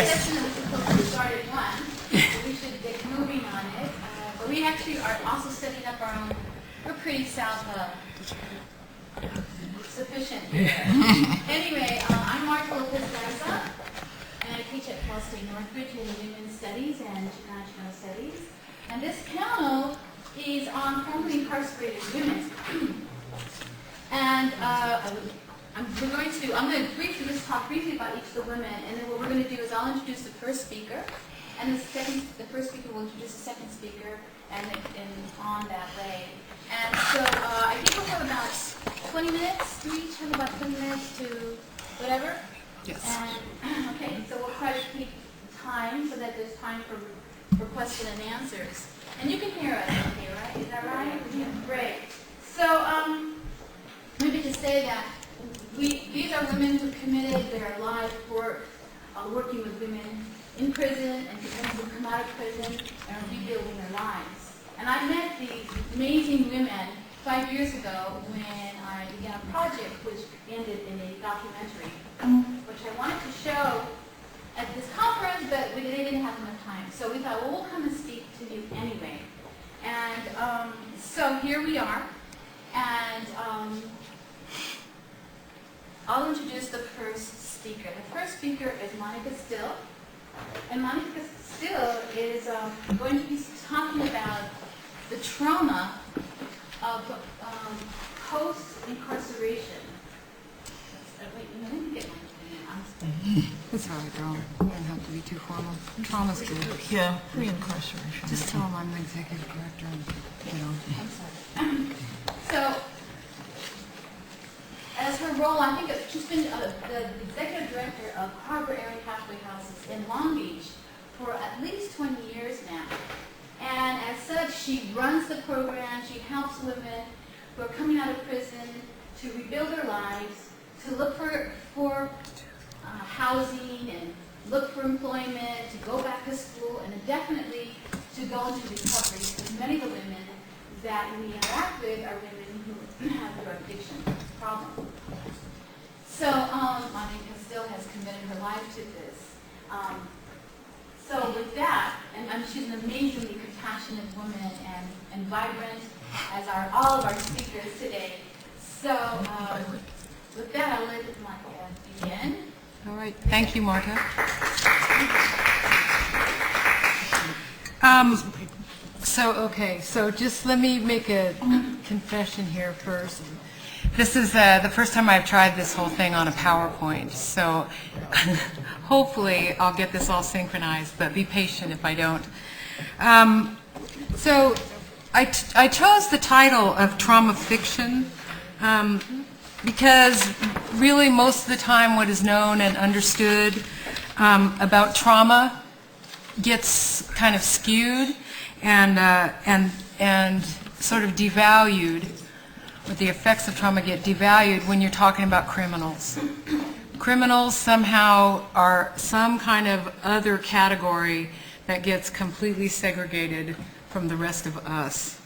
session was supposed to start at 1, so we should get moving on it. But we actually are also setting up our own. We're pretty self-sufficient here. Anyway, I'm Marta Lopez-Garza, and I teach at Cal State Northridge in Women's Studies and International Studies. And this panel is on formerly incarcerated women. And I'm going to briefly just talk briefly about each of the women, and then what we're going to do is I'll introduce the first speaker, and the first speaker will introduce the second speaker, and on that way. And so I think we'll have about 20 minutes. We each have about 20 minutes to whatever. Yes. And okay, so we'll try to keep time so that there's time for question and answers. And you can hear us okay, right? Is that right? Yeah. Great. So maybe to say that these are women who committed their life work working with women in prison and women who come out of prison and are rebuilding their lives. And I met these amazing women 5 years ago when I began a project which ended in a documentary, which I wanted to show at this conference, but they didn't have enough time. So we thought, well, we'll come and speak to you anyway. And so here we are. And I'll introduce the first speaker. The first speaker is Stel. And Monica Stel is going to be talking about the trauma of post-incarceration. Wait, let me get my That's how I draw. You don't have to be too formal. Trauma's good. Yeah, pre-incarceration. Just tell them I'm the executive director and, I'm sorry. So, as her role, I think she's been the executive director of Harbor Area Halfway Houses in Long Beach for at least 20 years now. And as such, she runs the program. She helps women who are coming out of prison to rebuild their lives, to look for housing and look for employment, to go back to school, and definitely to go into recovery, because many of the women that we interact with are women who have drug addiction problem. So Monica still has committed her life to this. So with that, and she's an amazingly compassionate woman and vibrant, as are all of our speakers today. So with that, I'll let Monica begin. All right. Thank you, Marta. So just let me make a confession here first. This is the first time I've tried this whole thing on a PowerPoint, so hopefully I'll get this all synchronized, but be patient if I don't. So I chose the title of trauma fiction because really most of the time what is known and understood about trauma gets kind of skewed and sort of devalued, or the effects of trauma get devalued when you're talking about criminals. Criminals somehow are some kind of other category that gets completely segregated from the rest of us.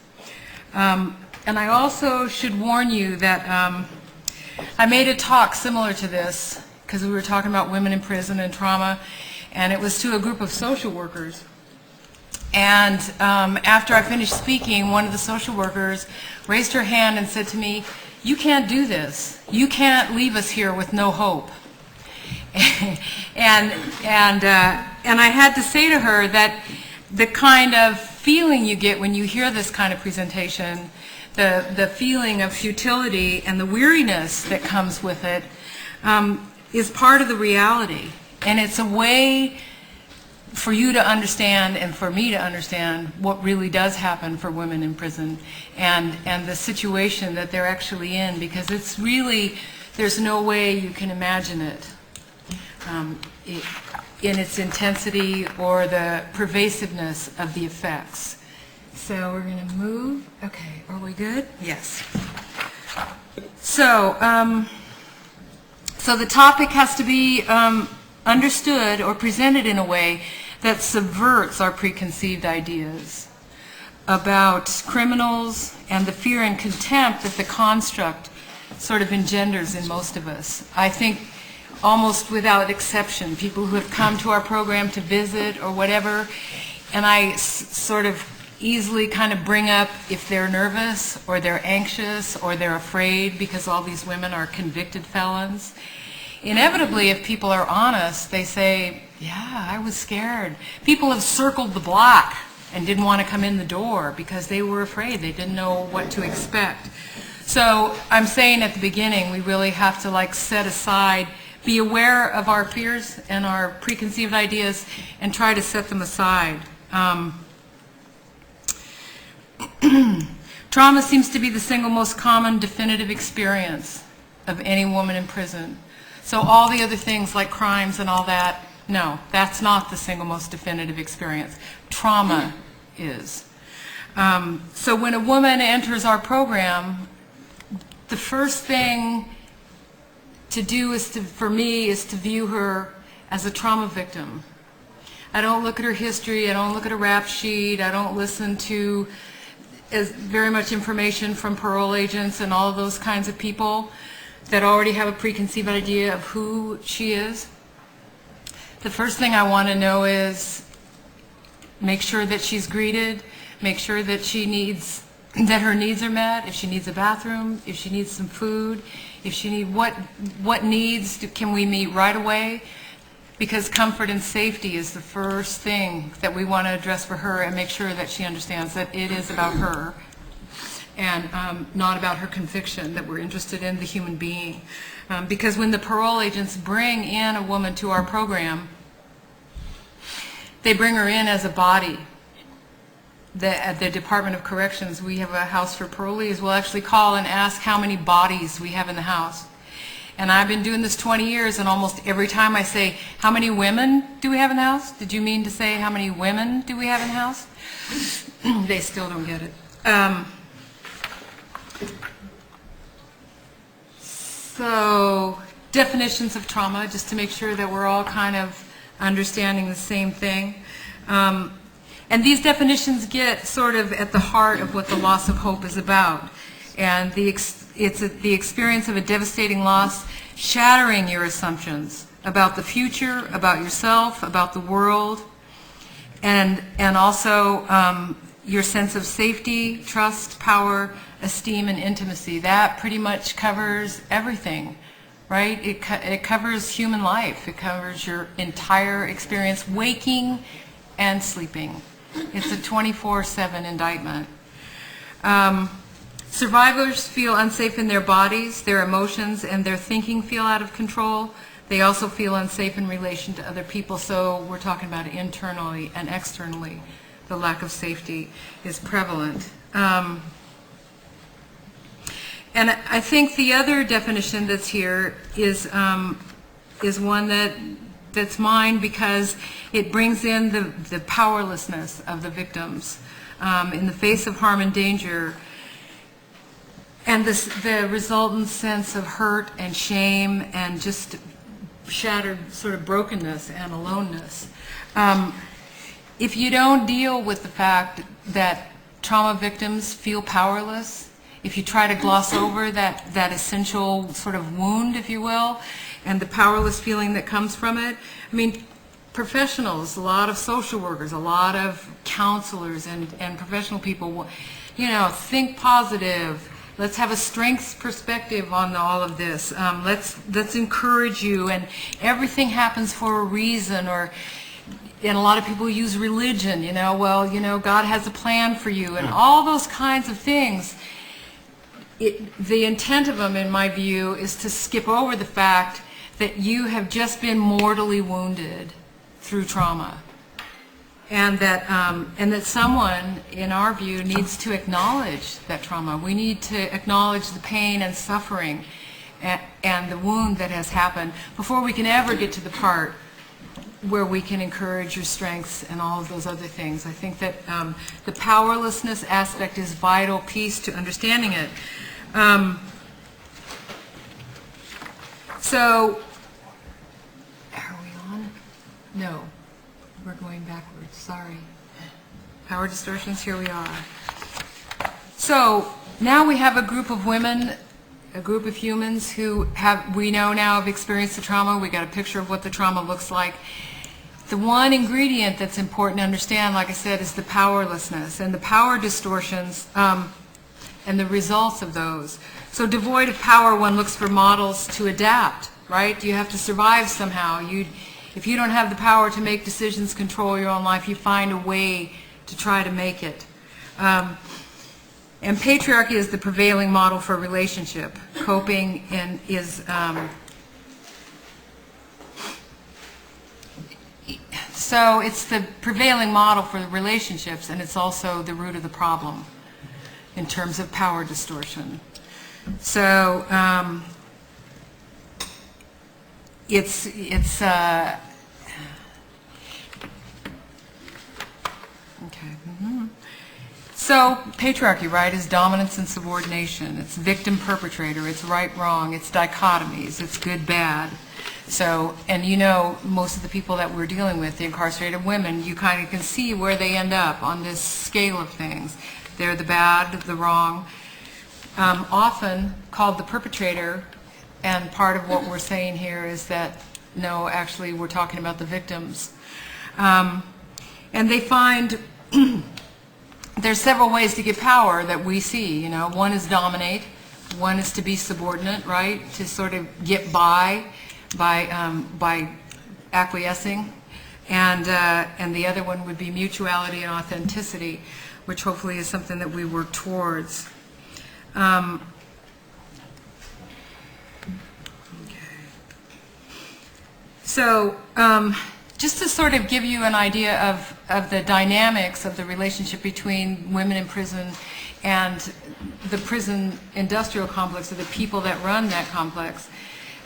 And I also should warn you that I made a talk similar to this because we were talking about women in prison and trauma, and it was to a group of social workers. And after I finished speaking, one of the social workers raised her hand and said to me, "You can't do this. You can't leave us here with no hope." and I had to say to her that the kind of feeling you get when you hear this kind of presentation, the feeling of futility and the weariness that comes with it, is part of the reality. And it's a way for you to understand and for me to understand what really does happen for women in prison and the situation that they're actually in, because it's really, there's no way you can imagine it in its intensity or the pervasiveness of the effects. So we're going to move. Okay, are we good? Yes. So, so the topic has to be understood or presented in a way that subverts our preconceived ideas about criminals and the fear and contempt that the construct sort of engenders in most of us. I think almost without exception, people who have come to our program to visit or whatever, and I sort of easily kind of bring up if they're nervous or they're anxious or they're afraid because all these women are convicted felons. Inevitably, if people are honest, they say, yeah, I was scared. People have circled the block and didn't want to come in the door because they were afraid. They didn't know what to expect. So I'm saying at the beginning, we really have to like set aside, be aware of our fears and our preconceived ideas and try to set them aside. Trauma seems to be the single most common definitive experience of any woman in prison. So all the other things like crimes and all that, no, that's not the single most definitive experience. Trauma is. So when a woman enters our program, the first thing to do is for me is to view her as a trauma victim. I don't look at her history, I don't look at a rap sheet, I don't listen to very much information from parole agents and all of those kinds of people that already have a preconceived idea of who she is. The first thing I want to know is make sure that she's greeted, make sure that that her needs are met, if she needs a bathroom, if she needs some food, if she needs what needs can we meet right away, because comfort and safety is the first thing that we want to address for her and make sure that she understands that it is about her and not about her conviction, that we're interested in the human being. Because when the parole agents bring in a woman to our program, they bring her in as a body. At the Department of Corrections, we have a house for parolees. We'll actually call and ask how many bodies we have in the house. And I've been doing this 20 years, and almost every time I say, how many women do we have in the house? Did you mean to say how many women do we have in the house? They still don't get it. So definitions of trauma, just to make sure that we're all kind of understanding the same thing. And these definitions get sort of at the heart of what the loss of hope is about. And it's the experience of a devastating loss, shattering your assumptions about the future, about yourself, about the world, and also your sense of safety, trust, power, esteem, and intimacy. That pretty much covers everything, right? It covers human life. It covers your entire experience, waking and sleeping. It's a 24/7 indictment. Survivors feel unsafe in their bodies, their emotions, and their thinking feel out of control. They also feel unsafe in relation to other people, so we're talking about internally and externally. The lack of safety is prevalent. And I think the other definition that's here is one that's mine because it brings in the powerlessness of the victims in the face of harm and danger, and the resultant sense of hurt and shame and just shattered sort of brokenness and aloneness. If you don't deal with the fact that trauma victims feel powerless, if you try to gloss over that essential sort of wound, if you will, and the powerless feeling that comes from it, I mean, professionals, a lot of social workers, a lot of counselors and professional people, you know, think positive. Let's have a strengths perspective on all of this. Let's encourage you, and everything happens for a reason. And a lot of people use religion, you know, well, you know, God has a plan for you, and all those kinds of things. The intent of them, in my view, is to skip over the fact that you have just been mortally wounded through trauma. And that someone, in our view, needs to acknowledge that trauma. We need to acknowledge the pain and suffering and the wound that has happened before we can ever get to the part where we can encourage your strengths and all of those other things. I think that the powerlessness aspect is a vital piece to understanding it. So, are we on? No. We're going backwards, sorry. Power distortions, here we are. So now we have a group of women a group of humans who we know now have experienced the trauma. We got a picture of what the trauma looks like. The one ingredient that's important to understand, like I said, is the powerlessness and the power distortions and the results of those. So devoid of power, one looks for models to adapt, right? You have to survive somehow. If you don't have the power to make decisions, control your own life, you find a way to try to make it. And patriarchy is the prevailing model for relationship. Coping so it's the prevailing model for the relationships, and it's also the root of the problem in terms of power distortion. So it's okay. So patriarchy, right, is dominance and subordination. It's victim-perpetrator. It's right-wrong. It's dichotomies. It's good-bad. So, and you know, most of the people that we're dealing with, the incarcerated women, you kind of can see where they end up on this scale of things. They're the bad, the wrong, often called the perpetrator, and part of what we're saying here is that, no, actually we're talking about the victims. And they find there's several ways to get power that we see, you know. One is dominate, one is to be subordinate, right, to sort of get by acquiescing, and the other one would be mutuality and authenticity, which hopefully is something that we work towards. Okay. So just to sort of give you an idea of the dynamics of the relationship between women in prison and the prison industrial complex, or the people that run that complex,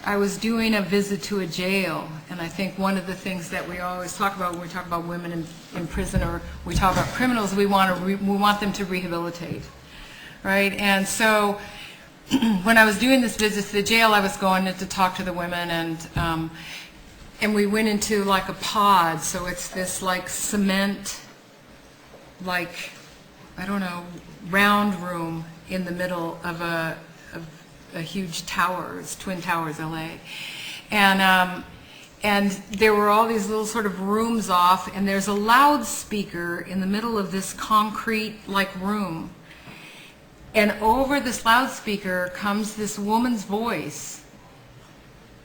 I was doing a visit to a jail, and I think one of the things that we always talk about when we talk about women in prison, or we talk about criminals, we want them to rehabilitate, right? And so when I was doing this visit to the jail, I was going in to talk to the women, and we went into like a pod, so it's this like cement, like, I don't know, round room in the middle of a huge tower. It's Twin Towers, LA. And there were all these little sort of rooms off, and there's a loudspeaker in the middle of this concrete-like room. And over this loudspeaker comes this woman's voice.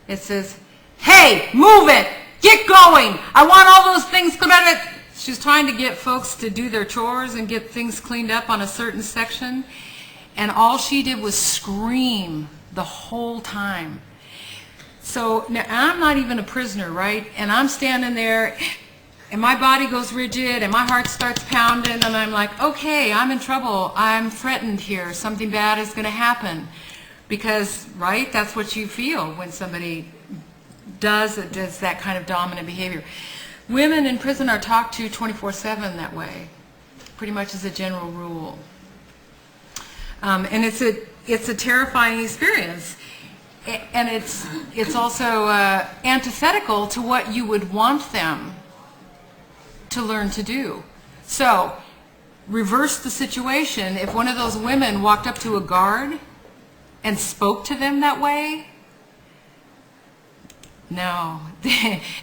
It says, "Hey, move it! Get going! I want all those things cleaned up." She's trying to get folks to do their chores and get things cleaned up on a certain section. And all she did was scream the whole time. So now I'm not even a prisoner, right? And I'm standing there, and my body goes rigid, and my heart starts pounding, and I'm like, okay, I'm in trouble. I'm threatened here. Something bad is going to happen. Because, right, that's what you feel when somebody does that kind of dominant behavior. Women in prison are talked to 24/7 that way, pretty much as a general rule. And it's a terrifying experience, and it's also antithetical to what you would want them to learn to do. So reverse the situation. If one of those women walked up to a guard and spoke to them that way, no,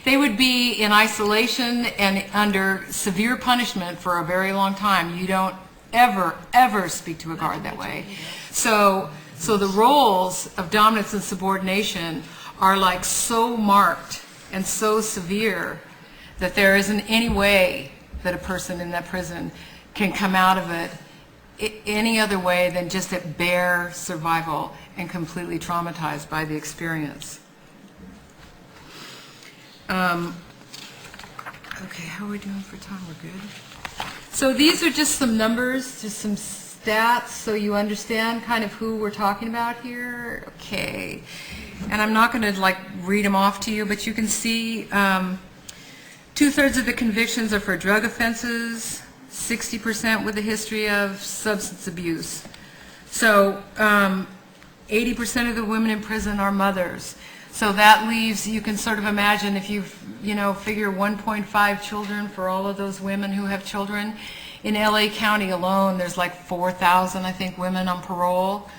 they would be in isolation and under severe punishment for a very long time. You don't ever speak to a guard that way. So the roles of dominance and subordination are like so marked and so severe that there isn't any way that a person in that prison can come out of it any other way than just at bare survival and completely traumatized by the experience. Okay, how are we doing for time? We're good? So these are just some numbers, just some stats, so you understand kind of who we're talking about here. Okay, and I'm not going to like read them off to you, but you can see 2/3 of the convictions are for drug offenses, 60% with a history of substance abuse. So 80% of the women in prison are mothers. So that leaves, you can sort of imagine if you figure 1.5 children for all of those women who have children. In LA County alone, there's like 4,000, I think, women on parole.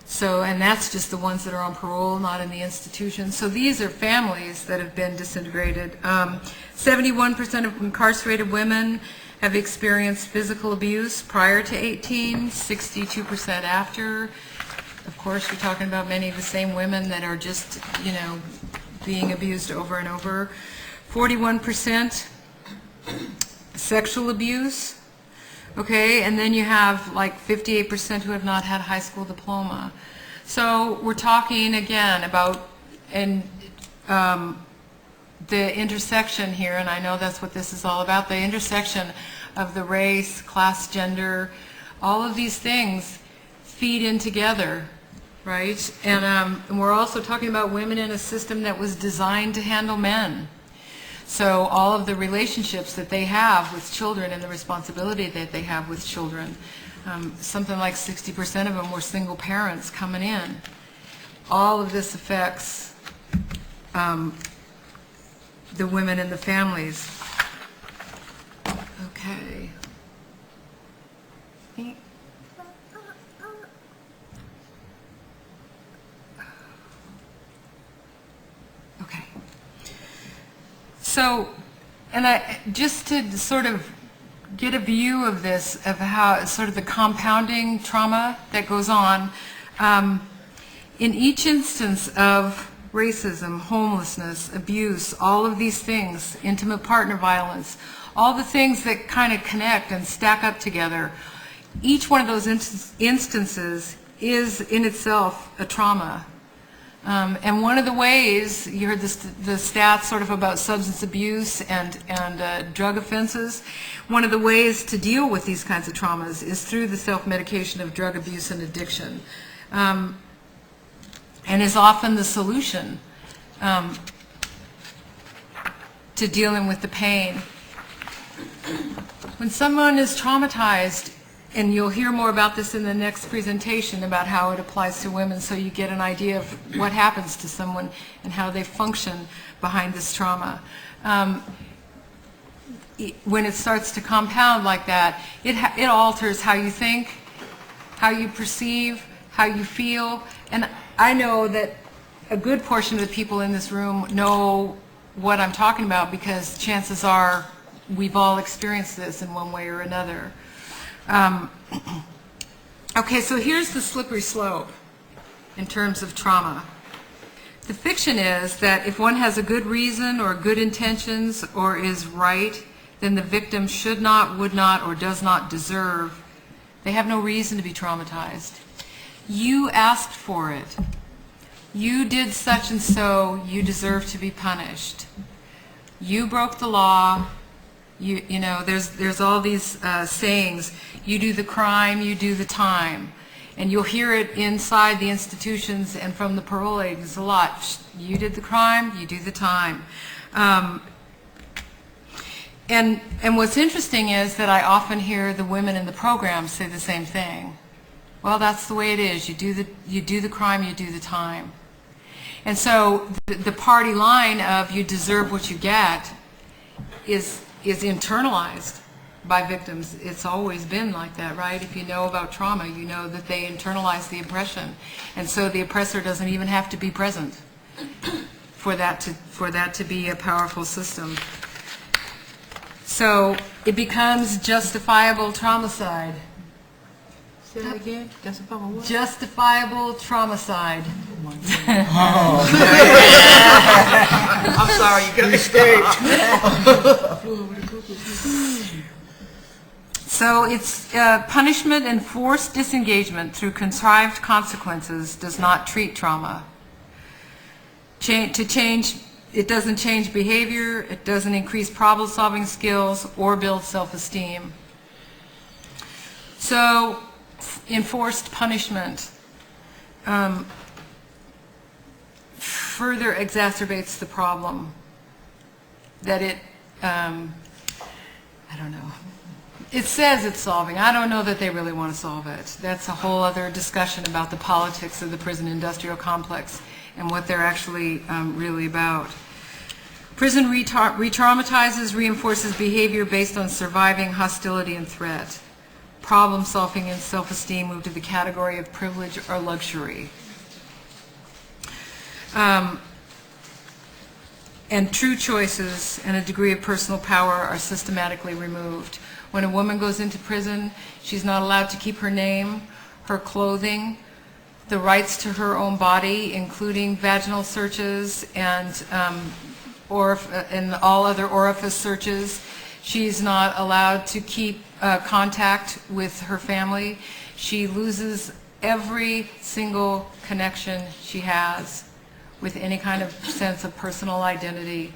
So, and that's just the ones that are on parole, not in the institution. So these are families that have been disintegrated. 71% of incarcerated women have experienced physical abuse prior to 18, 62% after. Of course, you're talking about many of the same women that are just, you know, being abused over and over. 41% sexual abuse. Okay, and then you have like 58% who have not had a high school diploma. So we're talking again about the intersection here, and I know that's what this is all about, the intersection of the race, class, gender, all of these things feed in together, right? And we're also talking about women in a system that was designed to handle men. So all of the relationships that they have with children and the responsibility that they have with children, something like 60% of them were single parents coming in. All of this affects the women and the families. Okay. Okay. So, and just to sort of get a view of this, of how sort of the compounding trauma that goes on, in each instance of racism, homelessness, abuse, all of these things, intimate partner violence, all the things that kind of connect and stack up together, each one of those instances is in itself a trauma. And one of the ways, you heard the stats sort of about substance abuse and drug offenses, one of the ways to deal with these kinds of traumas is through the self-medication of drug abuse and addiction. And is often the solution to dealing with the pain. When someone is traumatized, and you'll hear more about this in the next presentation about how it applies to women, so you get an idea of what happens to someone and how they function behind this trauma. When it starts to compound like that, it alters how you think, how you perceive, how you feel. And I know that a good portion of the people in this room know what I'm talking about, because chances are we've all experienced this in one way or another. Okay, so here's the slippery slope in terms of trauma. The fiction is that if one has a good reason or good intentions or is right, then the victim should not, would not, or does not deserve. They have no reason to be traumatized. You asked for it. You did such and so, you deserve to be punished. You broke the law. You know, there's all these sayings. You do the crime, you do the time. And you'll hear it inside the institutions and from the parole agents a lot. You did the crime, you do the time. And what's interesting is that I often hear the women in the program say the same thing. Well, that's the way it is. You do the crime, you do the time. And so the party line of you deserve what you get is internalized by victims. It's always been like that, right? If you know about trauma, you know that they internalize the oppression. And so the oppressor doesn't even have to be present for that to be a powerful system. So it becomes justifiable traumacide. Say that again? Justifiable what? Justifiable traumacide. I'm sorry, you got me staged. So it's punishment and forced disengagement through contrived consequences does not treat trauma. It doesn't change behavior, it doesn't increase problem-solving skills or build self-esteem. So enforced punishment further exacerbates the problem that it, I don't know. It says it's solving. I don't know that they really want to solve it. That's a whole other discussion about the politics of the prison industrial complex and what they're actually really about. Prison re-traumatizes, reinforces behavior based on surviving hostility and threat. problem-solving and self-esteem move to the category of privilege or luxury. And true choices and a degree of personal power are systematically removed. When a woman goes into prison, she's not allowed to keep her name, her clothing, the rights to her own body, including vaginal searches and all other orifice searches. She's not allowed to keep contact with her family. She loses every single connection she has with any kind of sense of personal identity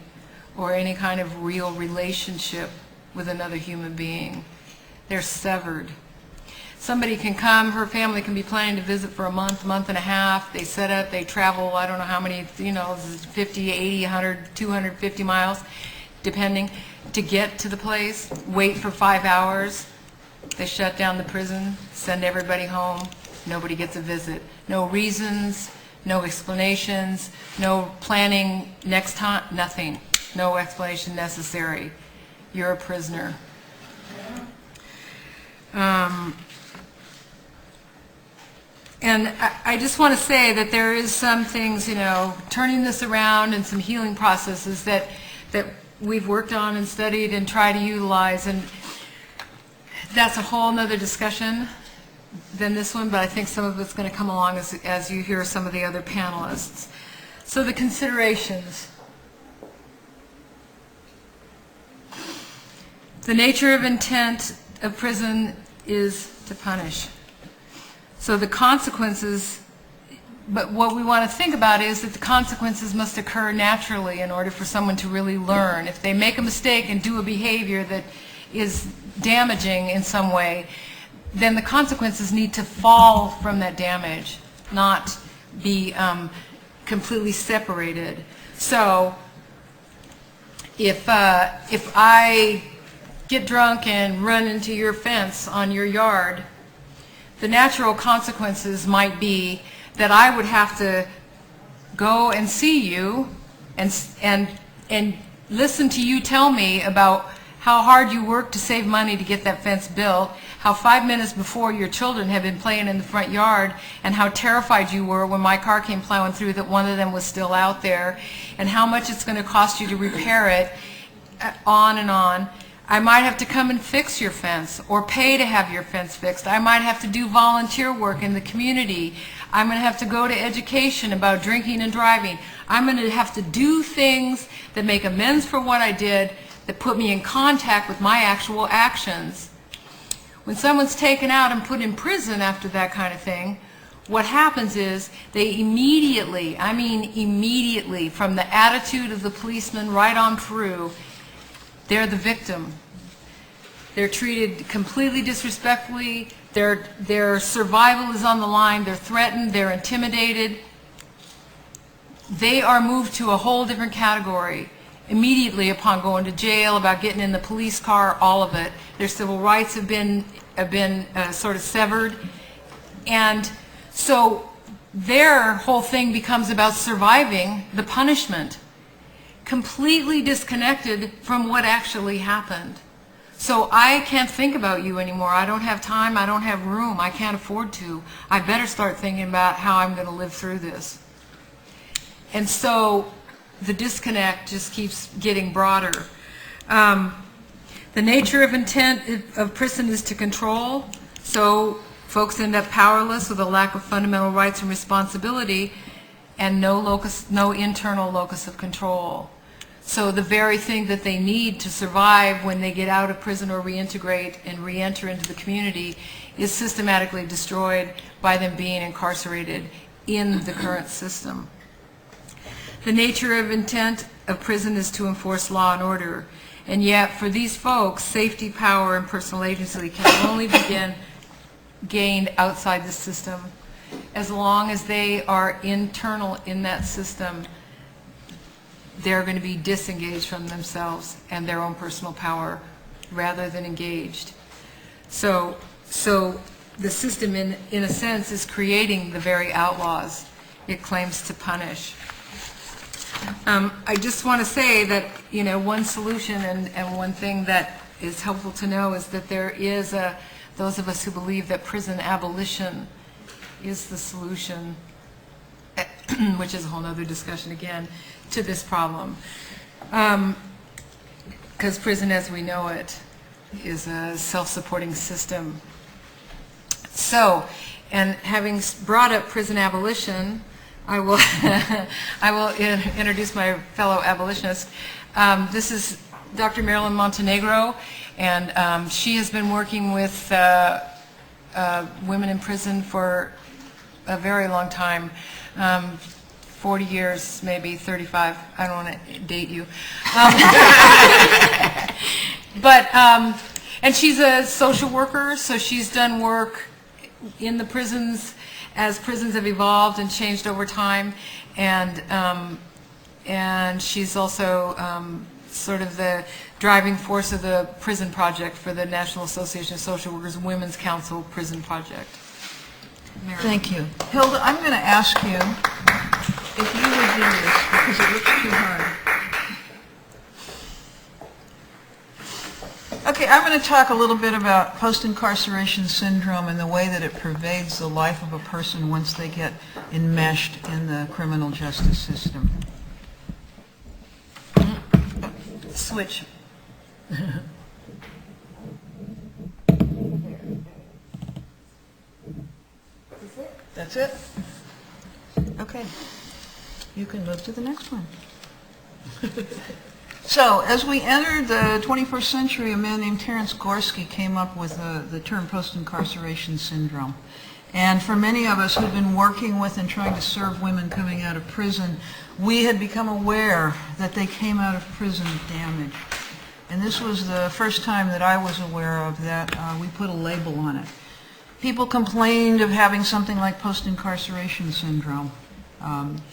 or any kind of real relationship with another human being. They're severed. Somebody can come, her family can be planning to visit for a month, month and a half. They set up, they travel, I don't know how many, 50, 80, 100, 250 miles, depending, to get to the place, wait for 5 hours. They shut down the prison, send everybody home. Nobody gets a visit. No reasons, no explanations, no planning next time, nothing. No explanation necessary. You're a prisoner. And I just want to say that there is some things, turning this around and some healing processes that we've worked on and studied and try to utilize, and that's a whole nother discussion than this one, but I think some of it's going to come along as you hear some of the other panelists. So the considerations. The nature of intent of prison is to punish. So the consequences, but what we want to think about is that the consequences must occur naturally in order for someone to really learn. If they make a mistake and do a behavior that is damaging in some way, then the consequences need to fall from that damage, not be completely separated. So if I get drunk and run into your fence on your yard, the natural consequences might be that I would have to go and see you and listen to you tell me about how hard you worked to save money to get that fence built, how 5 minutes before your children had been playing in the front yard, and how terrified you were when my car came plowing through that one of them was still out there, and how much it's going to cost you to repair it, on and on. I might have to come and fix your fence or pay to have your fence fixed. I might have to do volunteer work in the community. I'm going to have to go to education about drinking and driving. I'm going to have to do things that make amends for what I did, that put me in contact with my actual actions. When someone's taken out and put in prison after that kind of thing, what happens is they immediately, I mean immediately, from the attitude of the policeman right on through, they're the victim. They're treated completely disrespectfully. Their survival is on the line. They're threatened. They're intimidated. They are moved to a whole different category immediately upon going to jail, about getting in the police car, all of it. Their civil rights have been sort of severed. And so their whole thing becomes about surviving the punishment, completely disconnected from what actually happened. So I can't think about you anymore. I don't have time. I don't have room. I can't afford to. I better start thinking about how I'm going to live through this. And so the disconnect just keeps getting broader. The nature of intent of prison is to control. So folks end up powerless with a lack of fundamental rights and responsibility and no internal locus of control. So the very thing that they need to survive when they get out of prison or reintegrate and re-enter into the community is systematically destroyed by them being incarcerated in the current system. The nature of intent of prison is to enforce law and order. And yet for these folks, safety, power, and personal agency can only be gained outside the system. As long as they are internal in that system, they're going to be disengaged from themselves and their own personal power rather than engaged. So the system, in a sense, is creating the very outlaws it claims to punish. I just want to say that, one solution and one thing that is helpful to know is that there is those of us who believe that prison abolition is the solution, which is a whole other discussion again, to this problem. Because prison as we know it is a self-supporting system. So, and having brought up prison abolition, I will introduce my fellow abolitionist. This is Dr. Marilyn Montenegro, and she has been working with women in prison for a very long time, 40 years, maybe 35. I don't want to date you. And she's a social worker, so she's done work in the prisons as prisons have evolved and changed over time, and she's also sort of the driving force of the prison project for the National Association of Social Workers Women's Council Prison Project. Marilyn. Thank you. Hilda, I'm going to ask you if you would do this because it looks too hard. Okay, I'm going to talk a little bit about post-incarceration syndrome and the way that it pervades the life of a person once they get enmeshed in the criminal justice system. Switch. That's it? Okay. You can move to the next one. So, as we entered the 21st century, a man named Terence Gorski came up with the term post-incarceration syndrome. And for many of us who've been working with and trying to serve women coming out of prison, we had become aware that they came out of prison damaged. And this was the first time that I was aware of that we put a label on it. People complained of having something like post-incarceration syndrome.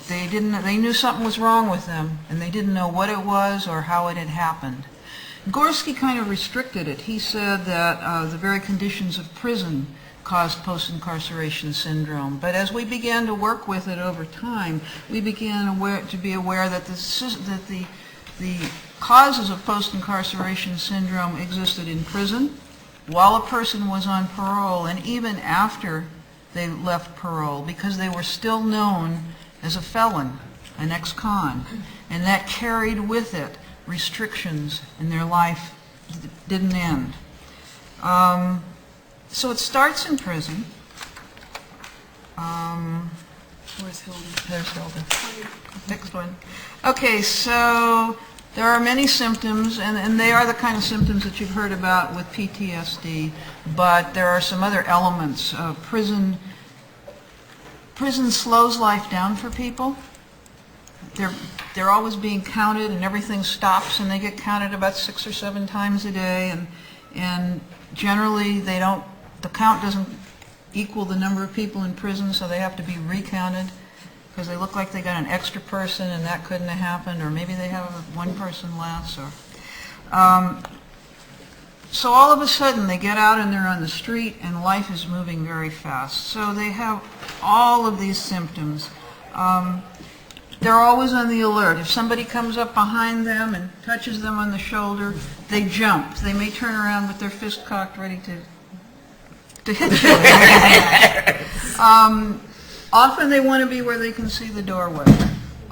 They knew something was wrong with them, and they didn't know what it was or how it had happened. Gorski kind of restricted it. He said that the very conditions of prison caused post-incarceration syndrome. But as we began to work with it over time, we began to be aware that the causes of post-incarceration syndrome existed in prison, while a person was on parole, and even after they left parole, because they were still known as a felon, an ex-con, and that carried with it restrictions, and their life didn't end. So it starts in prison. Where's Hilda? There's Hilda. Next one. Okay, so there are many symptoms, and they are the kind of symptoms that you've heard about with PTSD, but there are some other elements. Prison slows life down for people. They're always being counted, and everything stops, and they get counted about 6 or 7 times a day, and generally the count doesn't equal the number of people in prison, so they have to be recounted because they look like they got an extra person and that couldn't have happened, or maybe they have one person less. So all of a sudden they get out and they're on the street and life is moving very fast. So they have all of these symptoms. They're always on the alert. If somebody comes up behind them and touches them on the shoulder, they jump. They may turn around with their fist cocked ready to hit you. Often they want to be where they can see the doorway.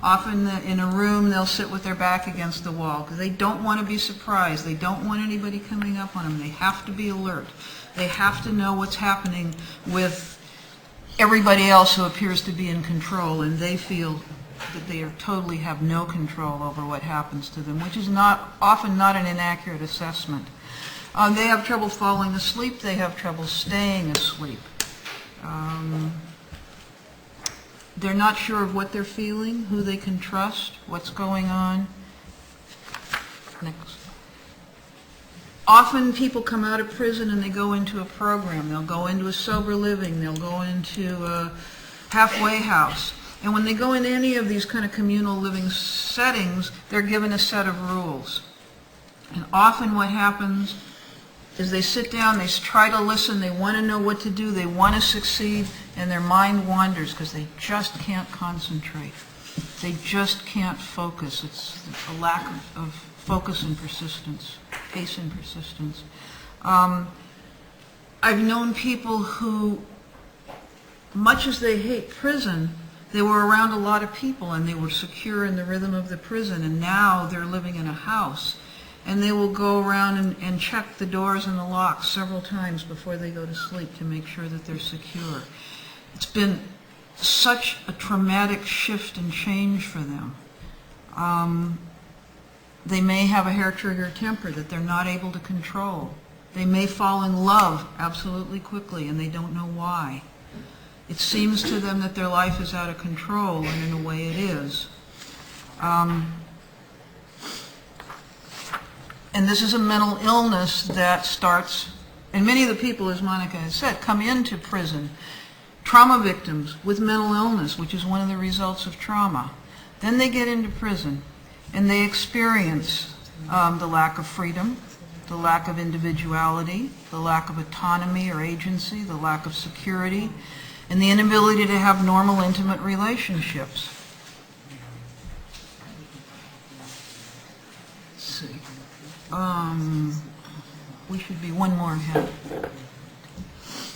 Often in a room they'll sit with their back against the wall because they don't want to be surprised. They don't want anybody coming up on them. They have to be alert. They have to know what's happening with everybody else who appears to be in control, and they feel that they totally have no control over what happens to them, which is often not an inaccurate assessment. They have trouble falling asleep. They have trouble staying asleep. They're not sure of what they're feeling, who they can trust, what's going on. Next. Often people come out of prison and they go into a program. They'll go into a sober living. They'll go into a halfway house. And when they go into any of these kind of communal living settings, they're given a set of rules. And often what happens is they sit down, they try to listen, they want to know what to do, they want to succeed, and their mind wanders because they just can't concentrate. They just can't focus. It's a lack of focus and persistence, pace and persistence. I've known people who, much as they hate prison, they were around a lot of people and they were secure in the rhythm of the prison, and now they're living in a house. And they will go around and check the doors and the locks several times before they go to sleep to make sure that they're secure. It's been such a traumatic shift and change for them. They may have a hair-trigger temper that they're not able to control. They may fall in love absolutely quickly and they don't know why. It seems to them that their life is out of control, and in a way it is. And this is a mental illness that starts, and many of the people, as Monica has said, come into prison, trauma victims with mental illness, which is one of the results of trauma. Then they get into prison, and they experience the lack of freedom, the lack of individuality, the lack of autonomy or agency, the lack of security, and the inability to have normal, intimate relationships. Let's see. We should be one more ahead.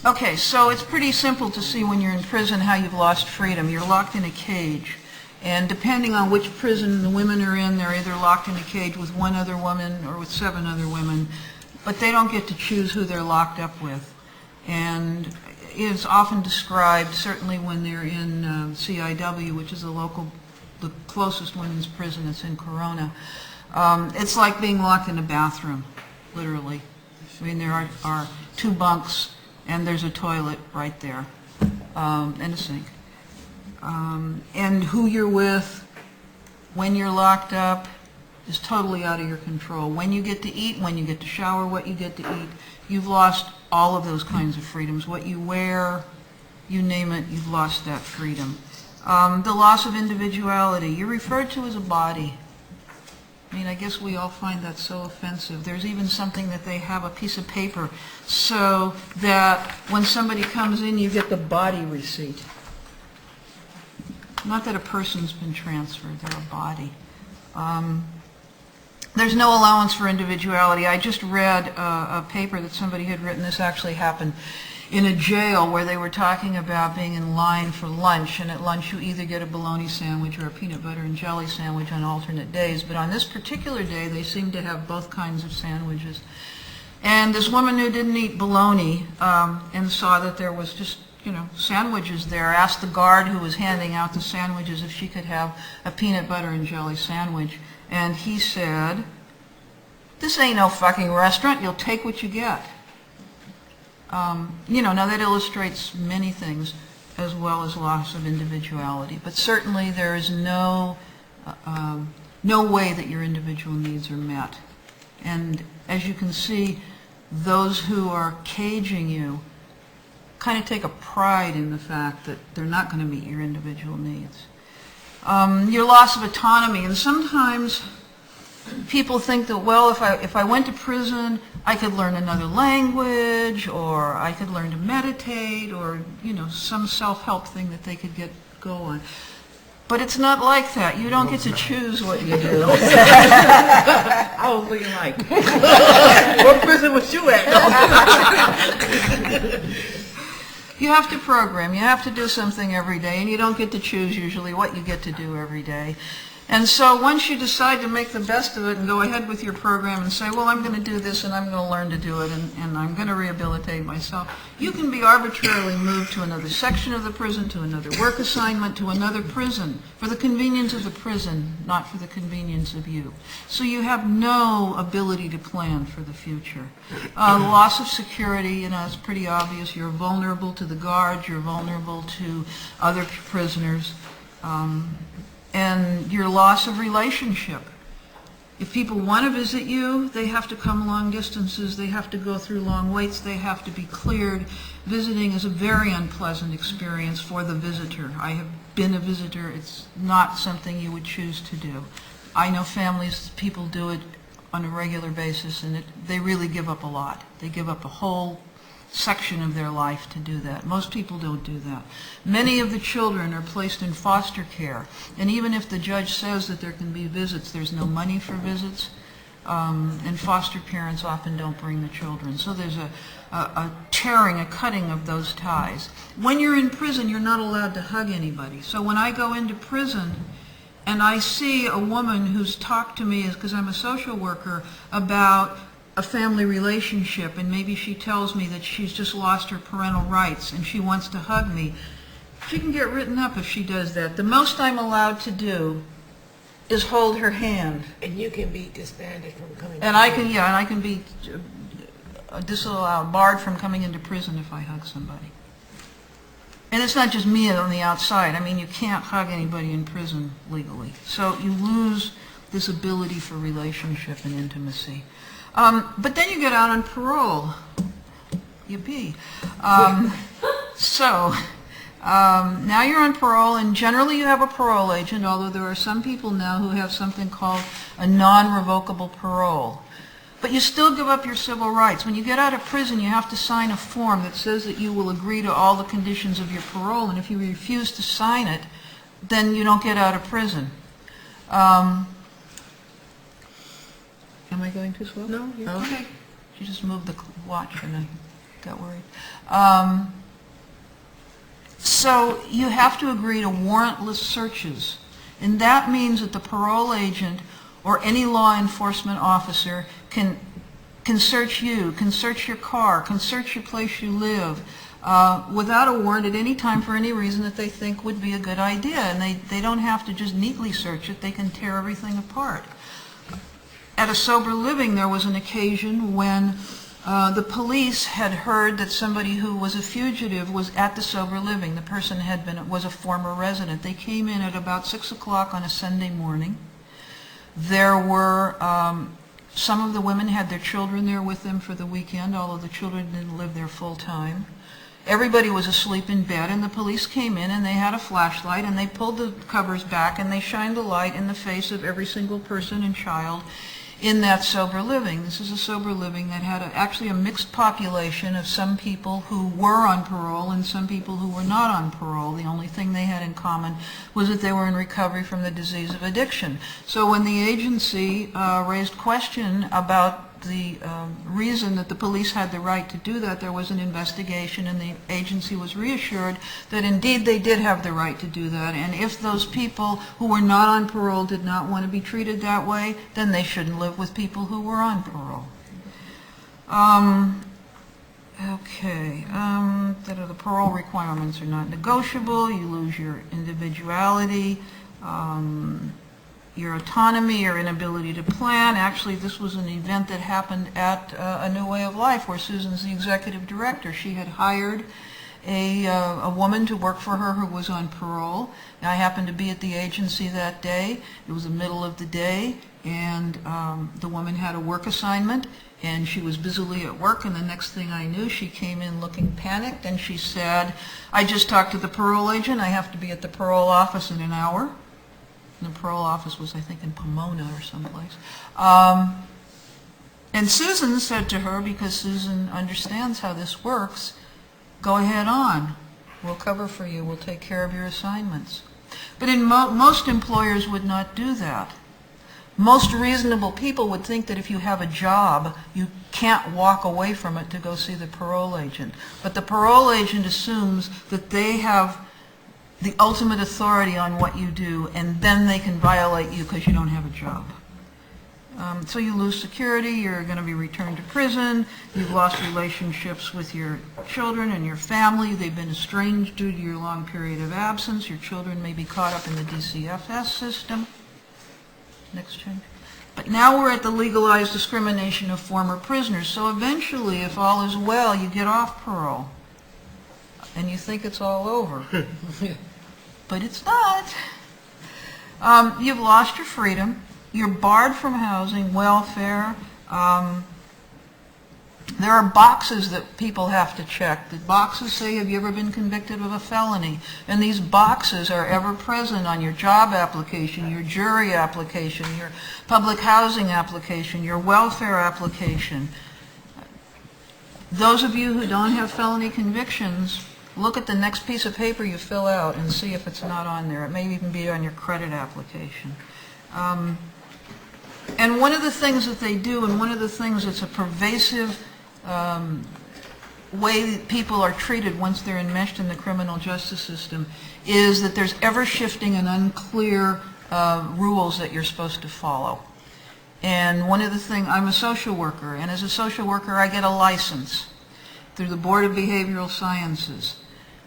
Okay, so it's pretty simple to see when you're in prison how you've lost freedom. You're locked in a cage. And depending on which prison the women are in, they're either locked in a cage with one other woman or with 7 other women. But they don't get to choose who they're locked up with. And it's often described, certainly when they're in CIW, which is the closest women's prison that's in Corona, it's like being locked in a bathroom, literally. I mean, there are 2 bunks, and there's a toilet right there, and a sink. And who you're with, when you're locked up, is totally out of your control. When you get to eat, when you get to shower, what you get to eat, you've lost all of those kinds of freedoms. What you wear, you name it, you've lost that freedom. The loss of individuality. You're referred to as a body. I mean, I guess we all find that so offensive. There's even something that they have, a piece of paper, so that when somebody comes in, you get the body receipt. Not that a person's been transferred, they're a body. There's no allowance for individuality. I just read a paper that somebody had written. This actually happened in a jail where they were talking about being in line for lunch, and at lunch you either get a bologna sandwich or a peanut butter and jelly sandwich on alternate days, but on this particular day they seemed to have both kinds of sandwiches. And this woman who didn't eat bologna and saw that there was just sandwiches there, asked the guard who was handing out the sandwiches if she could have a peanut butter and jelly sandwich, and he said, "This ain't no fucking restaurant, you'll take what you get." Now that illustrates many things as well as loss of individuality, but certainly there is no way that your individual needs are met. And as you can see, those who are caging you kind of take a pride in the fact that they're not going to meet your individual needs. Your loss of autonomy, and sometimes people think that, well, if I went to prison, I could learn another language, or I could learn to meditate, or some self-help thing that they could go on. But it's not like that. You don't get to choose what you do. I was looking like, what prison was you at? You have to program. You have to do something every day, and you don't get to choose usually what you get to do every day. And so once you decide to make the best of it and go ahead with your program and say, well, I'm going to do this and I'm going to learn to do it and I'm going to rehabilitate myself, you can be arbitrarily moved to another section of the prison, to another work assignment, to another prison, for the convenience of the prison, not for the convenience of you. So you have no ability to plan for the future. Loss of security, it's pretty obvious. You're vulnerable to the guards, you're vulnerable to other prisoners. And your loss of relationship. If people want to visit you, they have to come long distances, they have to go through long waits, they have to be cleared. Visiting is a very unpleasant experience for the visitor. I have been a visitor. It's not something you would choose to do. I know families, people do it on a regular basis, and they really give up a lot. They give up a whole section of their life to do that. Most people don't do that. Many of the children are placed in foster care, and even if the judge says that there can be visits, there's no money for visits. and foster parents often don't bring the children. So there's a tearing, a cutting of those ties. When you're in prison, you're not allowed to hug anybody. So when I go into prison and I see a woman who's talked to me, because I'm a social worker, about a family relationship, and maybe she tells me that she's just lost her parental rights and she wants to hug me, she can get written up if she does that. The most I'm allowed to do is hold her hand. And you can be disbanded from coming. And I can, yeah, and I can be disallowed, barred from coming into prison if I hug somebody. And it's not just me on the outside. I mean, you can't hug anybody in prison legally. So you lose this ability for relationship and intimacy. But then you get out on parole. Yippee. Now you're on parole, and generally you have a parole agent, although there are some people now who have something called a non-revocable parole. But you still give up your civil rights. When you get out of prison, you have to sign a form that says that you will agree to all the conditions of your parole, and if you refuse to sign it, then you don't get out of prison. Am I going too slow? No, you're okay. She just moved the watch and I got worried. So you have to agree to warrantless searches, and that means that the parole agent or any law enforcement officer can search you, can search your car, can search your place you live without a warrant at any time for any reason that they think would be a good idea, and they don't have to just neatly search it, they can tear everything apart. At a sober living, there was an occasion when the police had heard that somebody who was a fugitive was at the sober living. The person was a former resident. They came in at about 6 o'clock on a Sunday morning. There were, some of the women had their children there with them for the weekend, although the children didn't live there full time. Everybody was asleep in bed, and the police came in and they had a flashlight and they pulled the covers back and they shined the light in the face of every single person and child in that sober living. This is a sober living that had actually a mixed population of some people who were on parole and some people who were not on parole. The only thing they had in common was that they were in recovery from the disease of addiction. So when the agency raised question about the reason that the police had the right to do that, there was an investigation, and the agency was reassured that indeed they did have the right to do that, and if those people who were not on parole did not want to be treated that way, then they shouldn't live with people who were on parole. The parole requirements are not negotiable. You lose your individuality, your autonomy, your inability to plan. Actually, this was an event that happened at A New Way of Life, where Susan's the executive director. She had hired a woman to work for her who was on parole. I happened to be at the agency that day. It was the middle of the day, and the woman had a work assignment, and she was busily at work, and the next thing I knew, she came in looking panicked, and she said, "I just talked to the parole agent. I have to be at the parole office in an hour." And the parole office was, I think, in Pomona or someplace. And Susan said to her, because Susan understands how this works, "Go ahead on. We'll cover for you. We'll take care of your assignments." But most employers would not do that. Most reasonable people would think that if you have a job, you can't walk away from it to go see the parole agent. But the parole agent assumes that they have the ultimate authority on what you do, and then they can violate you because you don't have a job. So you lose security, you're going to be returned to prison, you've lost relationships with your children and your family, they've been estranged due to your long period of absence, your children may be caught up in the DCFS system. Next change. But now we're at the legalized discrimination of former prisoners, so eventually, if all is well, you get off parole. And you think it's all over. But it's not. You've lost your freedom. You're barred from housing, welfare. There are boxes that people have to check. The boxes say, have you ever been convicted of a felony? And these boxes are ever present on your job application, your jury application, your public housing application, your welfare application. Those of you who don't have felony convictions, look at the next piece of paper you fill out and see if it's not on there. It may even be on your credit application. And one of the things that they do, and one of the things that's a pervasive way that people are treated once they're enmeshed in the criminal justice system, is that there's ever-shifting and unclear rules that you're supposed to follow. And one of the things, I'm a social worker, and as a social worker I get a license through the Board of Behavioral Sciences.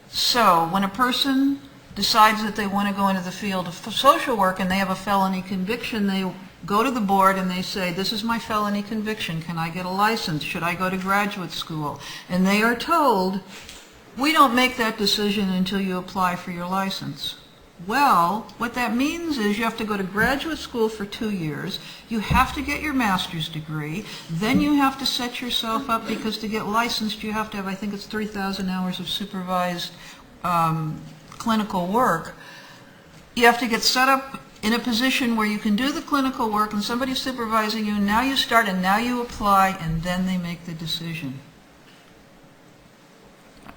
So when a person decides that they want to go into the field of social work and they have a felony conviction, they go to the board and they say, this is my felony conviction, can I get a license? Should I go to graduate school? And they are told, we don't make that decision until you apply for your license. Well, what that means is you have to go to graduate school for 2 years, you have to get your master's degree, then you have to set yourself up, because to get licensed you have to have, I think it's 3,000 hours of supervised clinical work. You have to get set up in a position where you can do the clinical work and somebody's supervising you, and now you start and now you apply, and then they make the decision.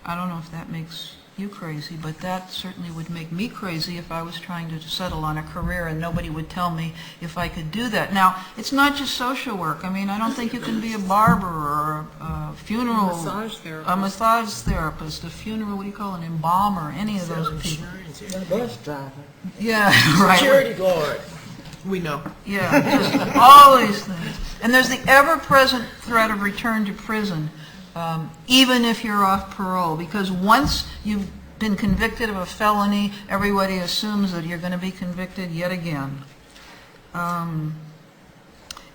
I don't know if that makes you crazy, but that certainly would make me crazy if I was trying to settle on a career and nobody would tell me if I could do that. Now, it's not just social work. I mean, I don't think you can be a barber or a funeral, a massage therapist, a funeral, what do you call it, an embalmer, any of those people. A bus driver. Yeah, right. Security guard. We know. Yeah, just all these things. And there's the ever-present threat of return to prison, even if you're off parole, because once you've been convicted of a felony, everybody assumes that you're going to be convicted yet again. And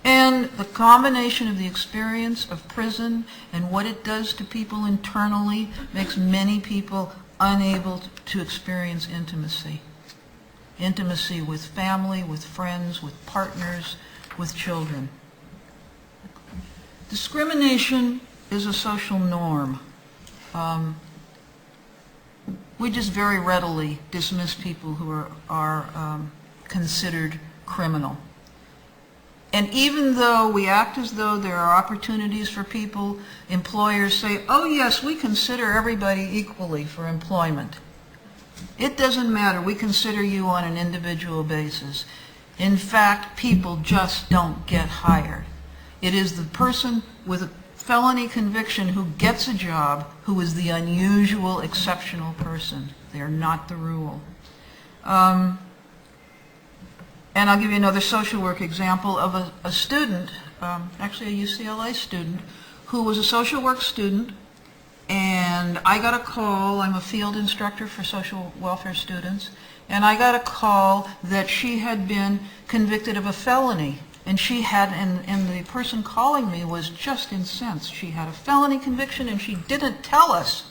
the combination of the experience of prison and what it does to people internally makes many people unable to experience intimacy. Intimacy with family, with friends, with partners, with children. Discrimination is a social norm. We just very readily dismiss people who are considered criminal. And even though we act as though there are opportunities for people, employers say, oh yes, we consider everybody equally for employment. It doesn't matter, we consider you on an individual basis. In fact, people just don't get hired. It is the person with a felony conviction who gets a job who is the unusual, exceptional person. They are not the rule. And I'll give you another social work example of a student, actually a UCLA student, who was a social work student, and I got a call. I'm a field instructor for social welfare students, and I got a call that she had been convicted of a felony. And she had, and the person calling me was just incensed. She had a felony conviction and she didn't tell us.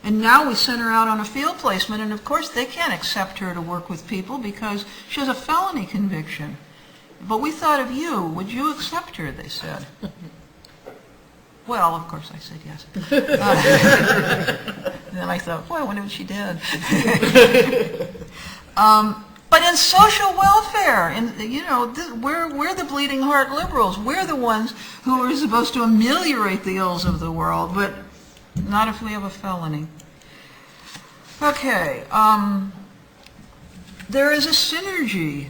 And now we sent her out on a field placement, and of course they can't accept her to work with people because she has a felony conviction. But we thought of you. Would you accept her, they said. Well, of course I said yes. And then I thought, boy, I wonder what she did. But in social welfare, we're the bleeding heart liberals. We're the ones who are supposed to ameliorate the ills of the world, but not if we have a felony. Okay, there is a synergy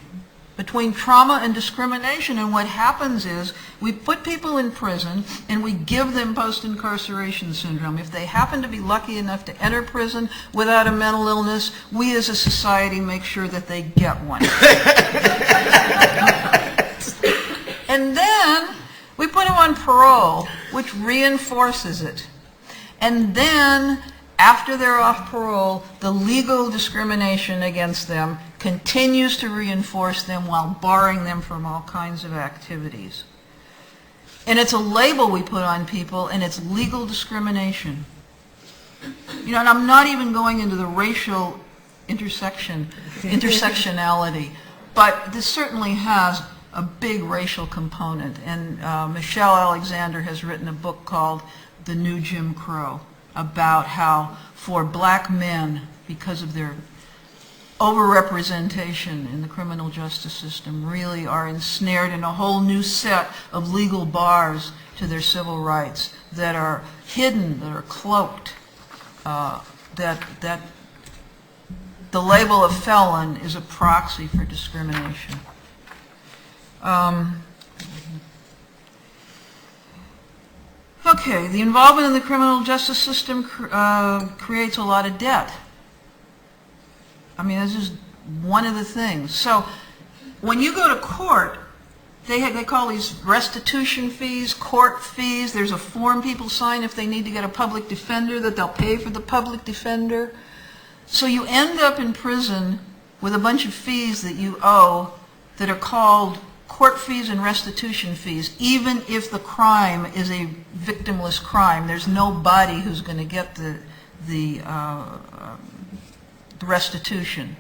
between trauma and discrimination, and what happens is we put people in prison and we give them post-incarceration syndrome. If they happen to be lucky enough to enter prison without a mental illness, we as a society make sure that they get one. And then we put them on parole, which reinforces it. And then, after they're off parole, the legal discrimination against them continues to reinforce them while barring them from all kinds of activities. And it's a label we put on people, and it's legal discrimination. And I'm not even going into the racial intersectionality, but this certainly has a big racial component. And Michelle Alexander has written a book called The New Jim Crow, about how for black men, because of their overrepresentation in the criminal justice system, really are ensnared in a whole new set of legal bars to their civil rights that are hidden, that are cloaked, that the label of felon is a proxy for discrimination. Okay, the involvement in the criminal justice system creates a lot of debt. I mean, this is one of the things. So when you go to court, they call these restitution fees, court fees. There's a form people sign if they need to get a public defender that they'll pay for the public defender. So you end up in prison with a bunch of fees that you owe that are called court fees and restitution fees, even if the crime is a victimless crime. There's nobody who's going to get the restitution.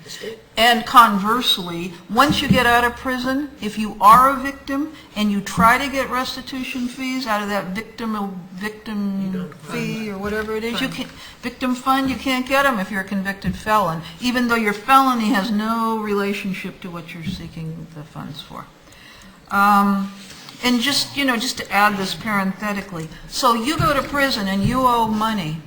And conversely, once you get out of prison, if you are a victim and you try to get restitution fees out of that victim fee or whatever it is, victim fund, you can't get them if you're a convicted felon, even though your felony has no relationship to what you're seeking the funds for. And just to add this parenthetically, so you go to prison and you owe money.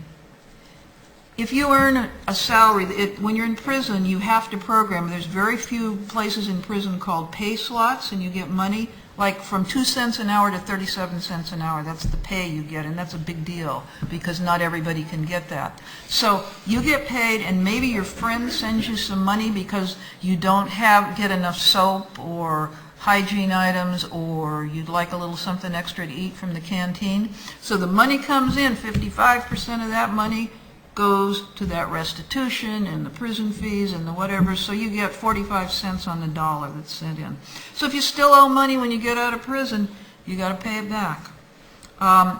If you earn a salary, when you're in prison, you have to program. There's very few places in prison called pay slots, and you get money like from 2 cents an hour to 37 cents an hour. That's the pay you get, and that's a big deal because not everybody can get that. So you get paid, and maybe your friend sends you some money because you don't get enough soap or hygiene items, or you'd like a little something extra to eat from the canteen. So the money comes in, 55% of that money goes to that restitution and the prison fees and the whatever, so you get 45 cents on the dollar that's sent in. So if you still owe money when you get out of prison, you got to pay it back.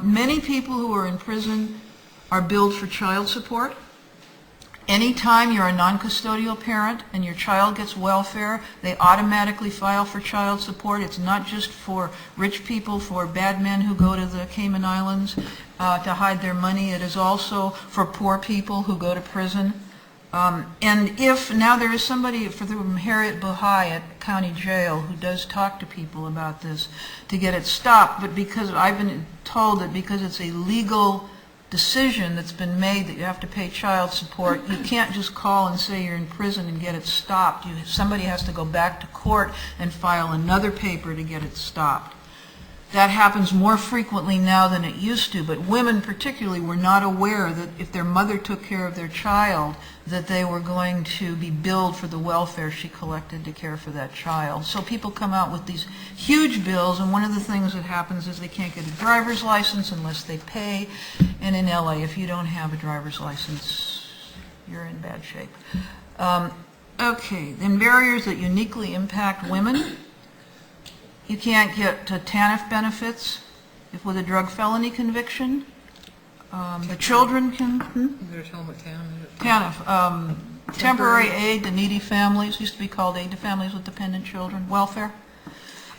Many people who are in prison are billed for child support. Anytime you're a non-custodial parent and your child gets welfare, they automatically file for child support. It's not just for rich people, for bad men who go to the Cayman Islands to hide their money. It is also for poor people who go to prison. And if now there is somebody from Harriet Buhai at County Jail who does talk to people about this to get it stopped, but because I've been told that because it's a legal decision that's been made that you have to pay child support, you can't just call and say you're in prison and get it stopped. Somebody has to go back to court and file another paper to get it stopped. That happens more frequently now than it used to, but women particularly were not aware that if their mother took care of their child, that they were going to be billed for the welfare she collected to care for that child. So people come out with these huge bills, and one of the things that happens is they can't get a driver's license unless they pay. And in LA, if you don't have a driver's license, you're in bad shape. Okay, then barriers that uniquely impact women. You can't get TANF benefits if with a drug felony conviction. The children can... TANF, temporary aid to needy families, used to be called aid to families with dependent children, welfare.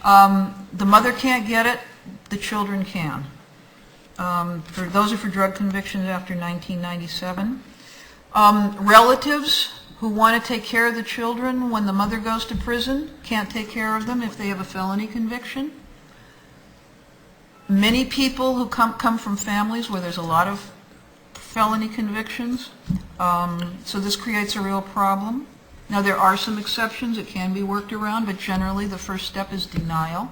The mother can't get it, the children can. Those are for drug convictions after 1997. Relatives who want to take care of the children when the mother goes to prison can't take care of them if they have a felony conviction. Many people who come from families where there's a lot of felony convictions, so this creates a real problem. Now there are some exceptions, it can be worked around, but generally the first step is denial.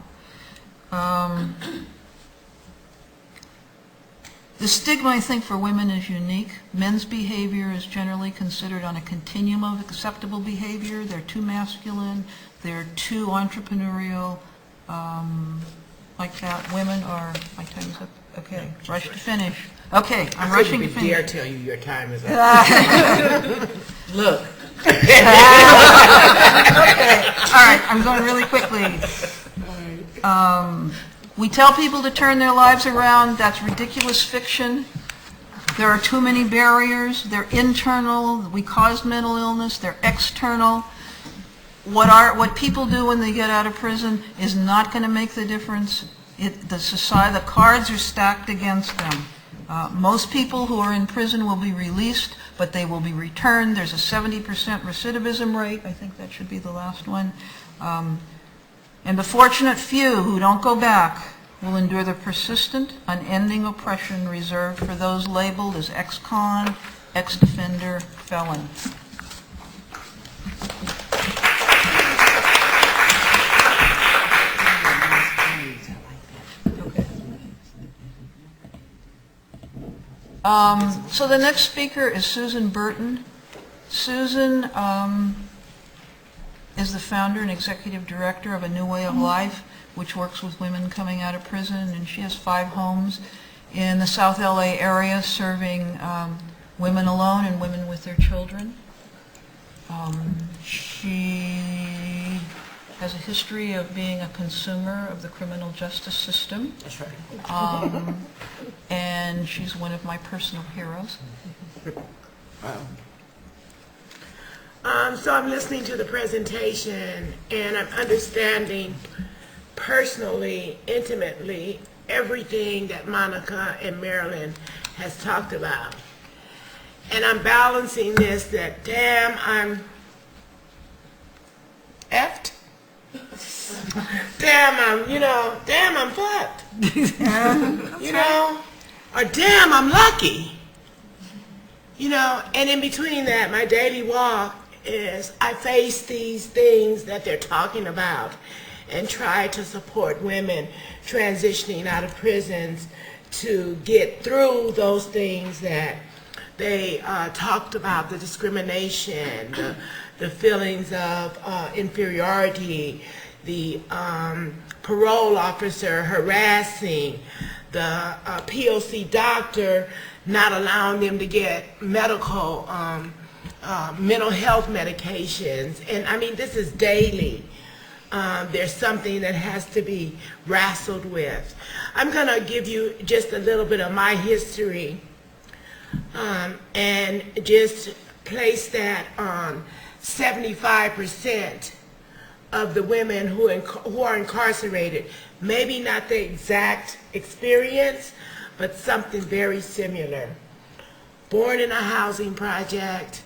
The stigma, I think, for women is unique. Men's behavior is generally considered on a continuum of acceptable behavior. They're too masculine, they're too entrepreneurial, like that. Women are, my time's up. Okay, rush to finish. Okay, I'm rushing to finish. I dare tell you your time is up. Look. Okay, all right, I'm going really quickly. We tell people to turn their lives around. That's ridiculous fiction. There are too many barriers. They're internal. We cause mental illness. They're external. What people do when they get out of prison is not going to make the difference. The cards are stacked against them. Most people who are in prison will be released, but they will be returned. There's a 70% recidivism rate. I think that should be the last one. And the fortunate few who don't go back will endure the persistent, unending oppression reserved for those labeled as ex-con, ex-defender, felon. So the next speaker is Susan Burton. Susan is the founder and executive director of A New Way of Life, which works with women coming out of prison, and she has 5 homes in the South LA area serving women alone and women with their children. She has a history of being a consumer of the criminal justice system. That's right. And she's one of my personal heroes. So I'm listening to the presentation and I'm understanding personally, intimately, everything that Monica and Marilyn has talked about. And I'm balancing this that damn I'm effed. Damn I'm fucked. Or damn I'm lucky. And in between that, my daily walk is I face these things that they're talking about and try to support women transitioning out of prisons to get through those things that they talked about, the discrimination, the feelings of inferiority, the parole officer harassing, the POC doctor not allowing them to get medical, mental health medications. And I mean, this is daily. There's something that has to be wrestled with. I'm going to give you just a little bit of my history and just place that on 75% of the women who are incarcerated. Maybe not the exact experience, but something very similar. Born in a housing project,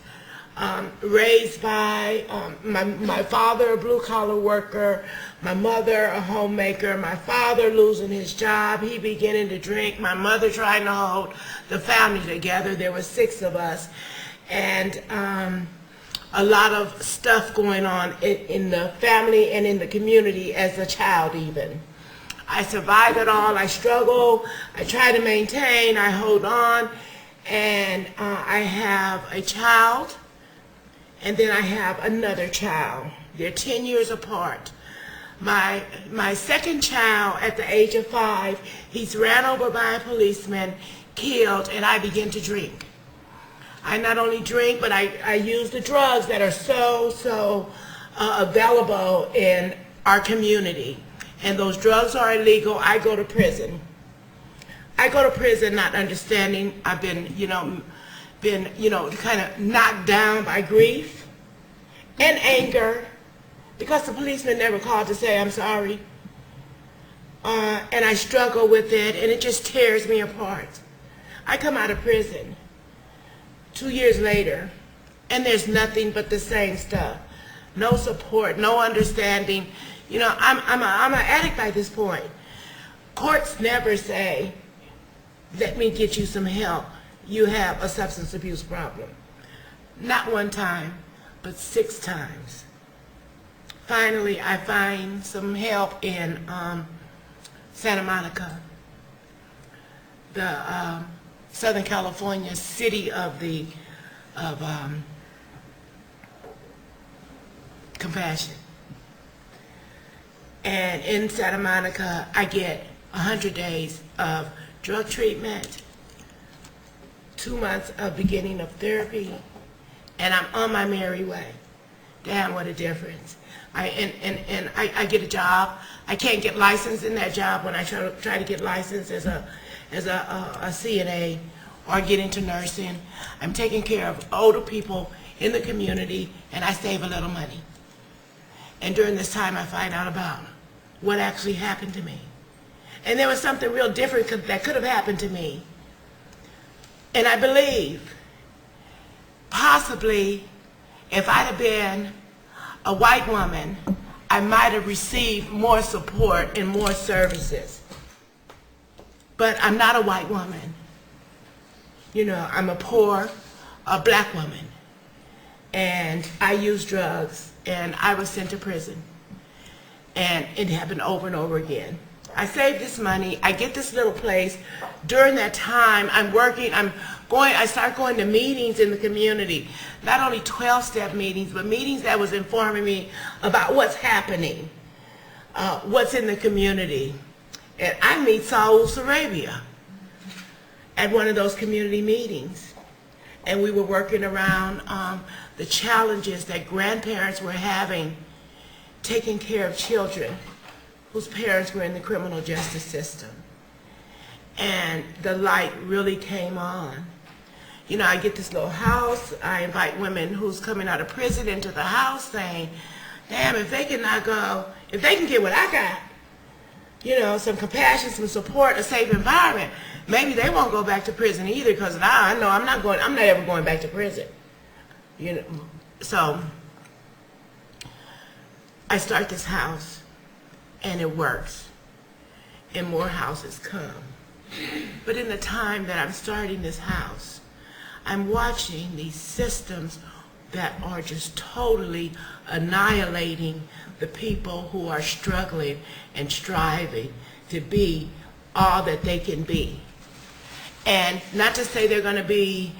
raised by my father, a blue-collar worker, my mother, a homemaker, my father losing his job, he beginning to drink, my mother trying to hold the family together. There were 6 of us, and a lot of stuff going on in the family and in the community as a child even. I survived it all. I struggle. I try to maintain. I hold on. And I have a child, and then I have another child. They're 10 years apart. My second child, at the age of 5, he's ran over by a policeman, killed, and I begin to drink. I not only drink, but I use the drugs that are so available in our community. And those drugs are illegal. I go to prison. I go to prison not understanding. I've been kind of knocked down by grief and anger because the policeman never called to say I'm sorry. And I struggle with it, and it just tears me apart. I come out of prison 2 years later, and there's nothing but the same stuff. No support, no understanding. I'm an addict by this point. Courts never say, let me get you some help. You have a substance abuse problem. Not one time, but 6 times. Finally, I find some help in Santa Monica, the Southern California city of compassion. And in Santa Monica, I get 100 days of drug treatment, 2 months of beginning of therapy, and I'm on my merry way. Damn, what a difference. I get a job. I can't get licensed in that job when I try to get licensed as a CNA or get into nursing. I'm taking care of older people in the community, and I save a little money. And during this time, I find out about what actually happened to me. And there was something real different that could have happened to me. And I believe, possibly, if I'd have been a white woman, I might have received more support and more services. But I'm not a white woman. I'm a poor, black woman. And I use drugs, and I was sent to prison. And it happened over and over again. I save this money, I get this little place. During that time, I start going to meetings in the community. Not only 12-step meetings, but meetings that was informing me about what's happening, what's in the community. And I meet Saul Sarabia at one of those community meetings. And we were working around the challenges that grandparents were having taking care of children whose parents were in the criminal justice system. And the light really came on. You know, I get this little house, I invite women who's coming out of prison into the house saying, damn, if they can get what I got, you know, some compassion, some support, a safe environment, maybe they won't go back to prison either, because now I know I'm not ever going back to prison. You know, so I start this house and it works and more houses come. But in the time that I'm starting this house, I'm watching these systems that are just totally annihilating the people who are struggling and striving to be all that they can be. And not to say they're going to be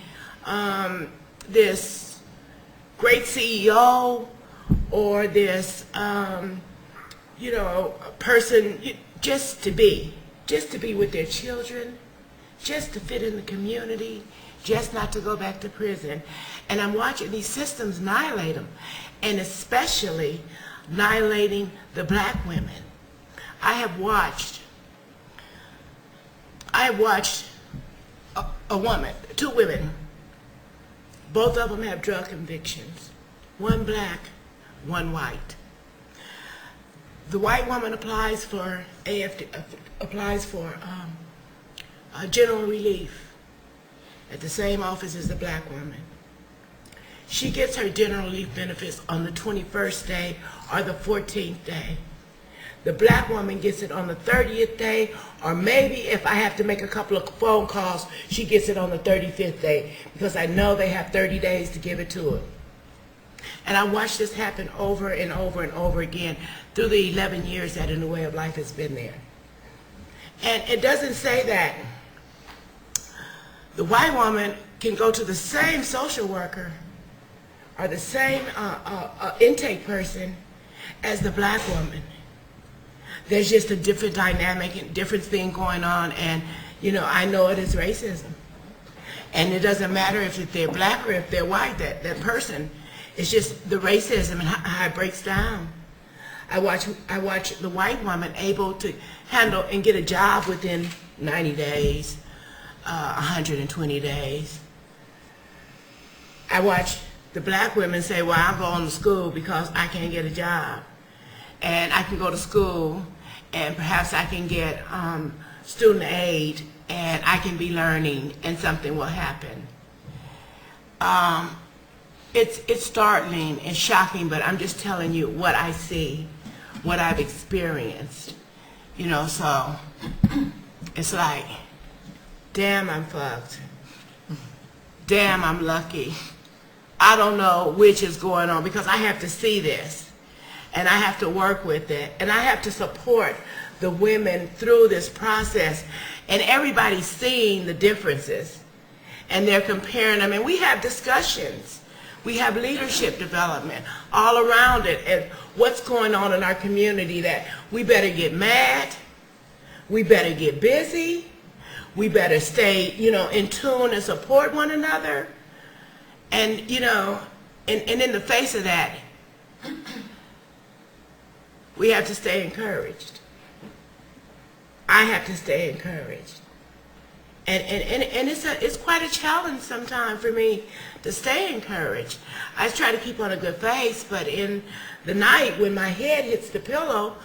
this great CEO or this, you know, person, just to be with their children, just to fit in the community, just not to go back to prison. And I'm watching these systems annihilate them, and especially annihilating the black women. I have watched a woman, two women, both of them have drug convictions, one black, one white. The white woman applies for general relief at the same office as the black woman. She gets her general relief benefits on the 21st day or the 14th day. The black woman gets it on the 30th day, or maybe if I have to make a couple of phone calls, she gets it on the 35th day, because I know they have 30 days to give it to her. And I watched this happen over and over and over again through the 11 years that A New Way of Life has been there. And it doesn't say that the white woman can go to the same social worker or the same intake person as the black woman. There's just a different dynamic and different thing going on, and you know, I know it is racism. And it doesn't matter if they're black or if they're white, that person, it's just the racism and how it breaks down. I watch the white woman able to handle and get a job within 90 days, 120 days. I watch the black women say, well, I'll go on to school because I can't get a job. And I can go to school and perhaps I can get student aid and I can be learning and something will happen. It's startling and shocking, but I'm just telling you what I see, what I've experienced. You know, so it's like, damn, I'm fucked. Damn, I'm lucky. I don't know which is going on, because I have to see this and I have to work with it and I have to support the women through this process, and everybody's seeing the differences and they're comparing them, and we have discussions. We have leadership development all around it and what's going on in our community, that we better get mad, we better get busy, we better stay, you know, in tune and support one another. And, you know, and in the face of that, we have to stay encouraged. I have to stay encouraged. And it's quite a challenge sometimes for me to stay encouraged. I try to keep on a good face, but in the night when my head hits the pillow,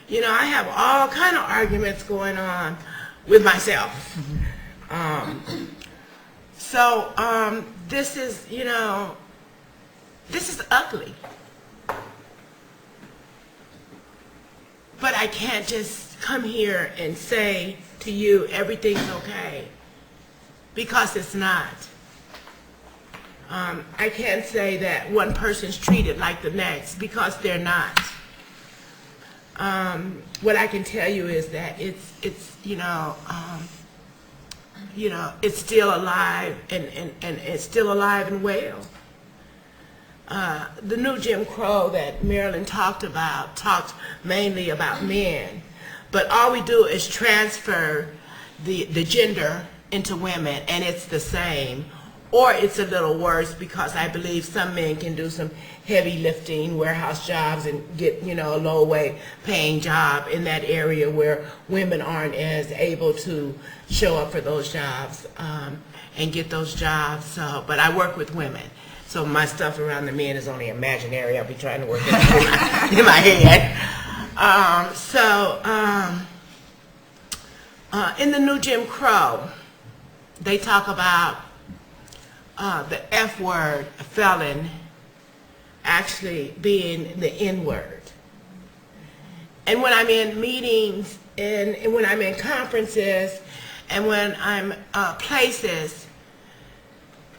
you know, I have all kind of arguments going on with myself. This is, you know, this is ugly. But I can't just come here and say to you everything's okay, because it's not. I can't say that one person's treated like the next, because they're not. what I can tell you is that it's it's still alive and it's still alive and well. The new Jim Crow that Marilyn talked mainly about men, but all we do is transfer the gender into women, and it's the same, or it's a little worse, because I believe some men can do some heavy lifting, warehouse jobs, and get a low wage paying job in that area where women aren't as able to show up for those jobs and get those jobs. So, but I work with women. So my stuff around the men is only imaginary. I'll be trying to work it in my head. In the new Jim Crow, they talk about the F word, felon, actually being the N word. And when I'm in meetings and when I'm in conferences and when I'm places,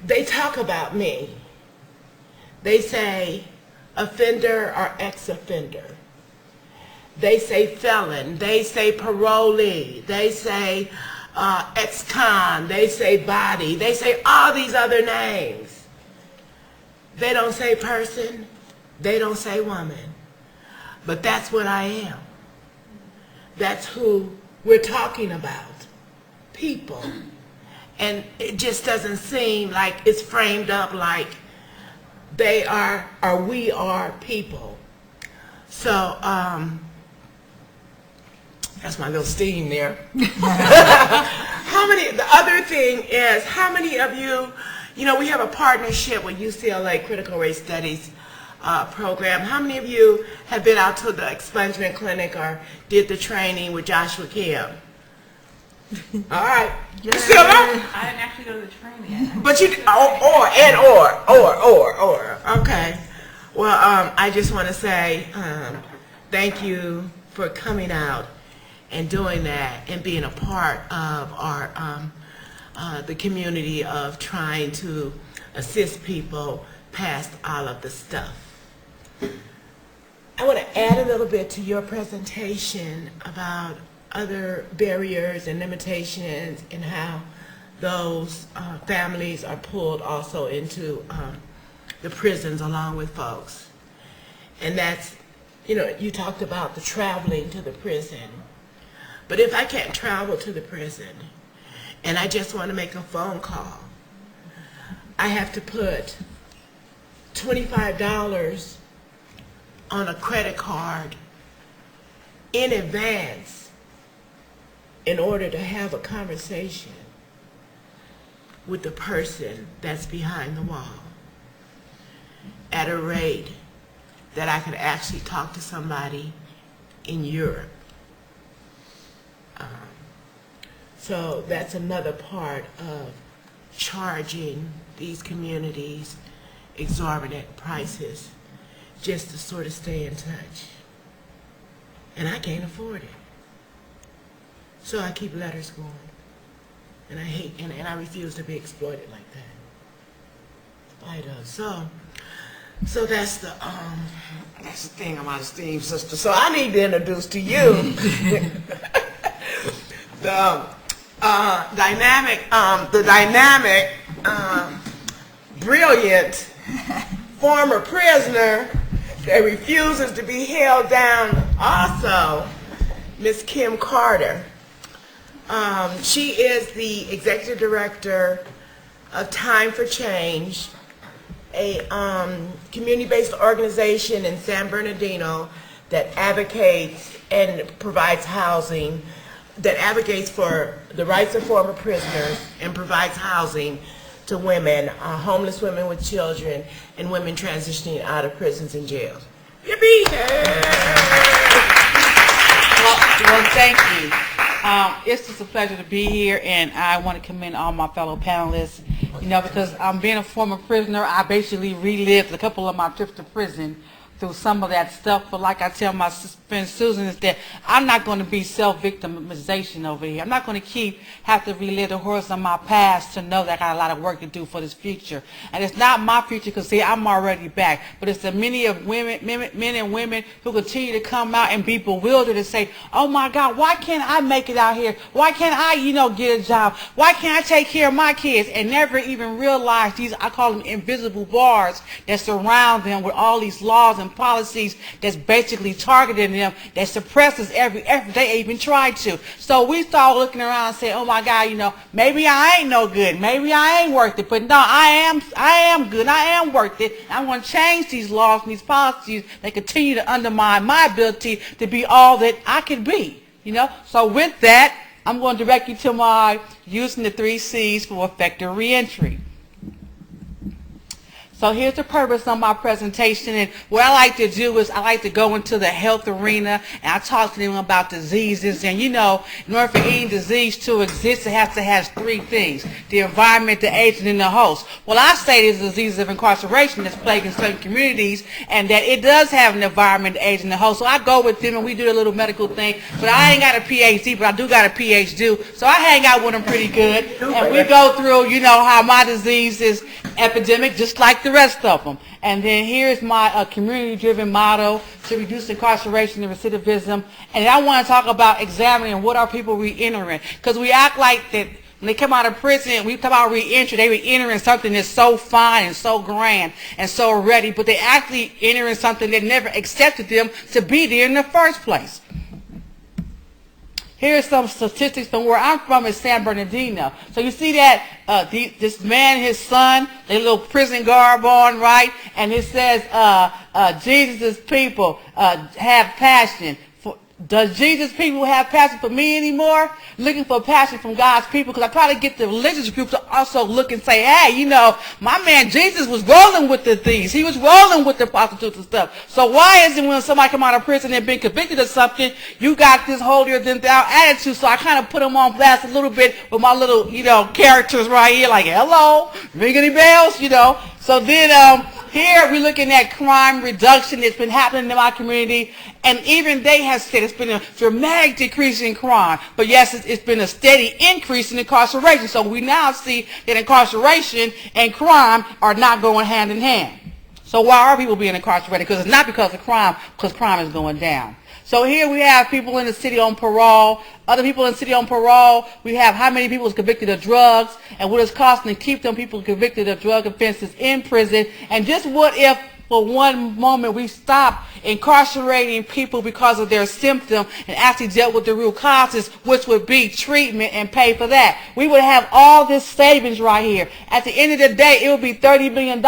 they talk about me. They say offender or ex-offender. They say felon. They say parolee. They say ex-con. They say body. They say all these other names. They don't say person. They don't say woman. But that's what I am. That's who we're talking about. People. And it just doesn't seem like it's framed up like they are or we are people. So that's my little steam there. The other thing is, how many of you, we have a partnership with UCLA Critical Race Studies program. How many of you have been out to the expungement clinic or did the training with Joshua Kim? All right. You still know? I didn't actually go to the training. But you, or. Okay. Well, I just want to say thank you for coming out and doing that and being a part of our the community of trying to assist people past all of the stuff. I want to add a little bit to your presentation about other barriers and limitations and how those families are pulled also into the prisons along with folks. And that's, you talked about the traveling to the prison. But if I can't travel to the prison and I just want to make a phone call, I have to put $25 on a credit card in advance in order to have a conversation with the person that's behind the wall at a rate that I could actually talk to somebody in Europe. So that's another part of charging these communities exorbitant prices just to sort of stay in touch. And I can't afford it. So I keep letters going. And I hate, and I refuse to be exploited like that. So that's the thing I'm out of steam, sister. So I need to introduce to you the dynamic, brilliant former prisoner that refuses to be held down also, Miss Kim Carter. She is the executive director of Time for Change, a community-based organization in San Bernardino that advocates and provides housing, that advocates for the rights of former prisoners and provides housing to women, homeless women with children, and women transitioning out of prisons and jails. Yippee! Well, thank you. It's just a pleasure to be here, and I want to commend all my fellow panelists, because being a former prisoner, I basically relived a couple of my trips to prison through some of that stuff, but like I tell my friend Susan, is that I'm not going to be self-victimization over here. I'm not going to have to relive the horrors of my past to know that I got a lot of work to do for this future. And it's not my future because, see, I'm already back, but it's the many of men and women who continue to come out and be bewildered and say, oh my God, why can't I make it out here? Why can't I, get a job? Why can't I take care of my kids? And never even realize these, I call them invisible bars that surround them with all these laws and policies that's basically targeting them, that suppresses every effort they even try to. So we start looking around and say, oh my God, maybe I ain't no good. Maybe I ain't worth it. But no, I am good. I am worth it. I'm going to change these laws and these policies that continue to undermine my ability to be all that I can be. So with that, I'm going to direct you to my using the 3 C's for effective reentry. So here's the purpose of my presentation, and what I like to do is I like to go into the health arena and I talk to them about diseases. And in order for any disease to exist, it has to have 3 things: the environment, the agent, and the host. Well, I say there's diseases of incarceration that's plaguing certain communities, and that it does have an environment, the agent, and the host. So I go with them and we do a little medical thing, but I ain't got a PhD, but I do got a PhD, so I hang out with them pretty good, and we go through, how my disease is epidemic, just like the rest of them. And then here's my community-driven model to reduce incarceration and recidivism. And I want to talk about examining what are people re-entering, because we act like that when they come out of prison, we talk about re-entry, they re-entering something that's so fine and so grand and so ready, but they actually entering something that never accepted them to be there in the first place. Here's some statistics from where I'm from in San Bernardino. So you see that this man and his son, they little prison garb on, right? And it says, Jesus' people have passion. Does Jesus' people have passion for me anymore? Looking for passion from God's people, because I try to get the religious groups to also look and say, hey, my man Jesus was rolling with the thieves. He was rolling with the prostitutes and stuff. So why is it when somebody come out of prison and been convicted of something, you got this holier than thou attitude? So I kind of put them on blast a little bit with my little, characters right here, like, hello, ring any bells, So then, here we're looking at crime reduction that's been happening in my community, and even they have said it's been a dramatic decrease in crime, but yes, it's been a steady increase in incarceration. So we now see that incarceration and crime are not going hand in hand. So why are people being incarcerated? Because it's not because of crime, because crime is going down. So here we have people in the city on parole. Other people in the city on parole. We have how many people is convicted of drugs and what it's costing to keep them people convicted of drug offenses in prison. And just what if for one moment we stop incarcerating people because of their symptom and actually dealt with the root causes, which would be treatment, and pay for that. We would have all this savings right here. At the end of the day, it would be $30 million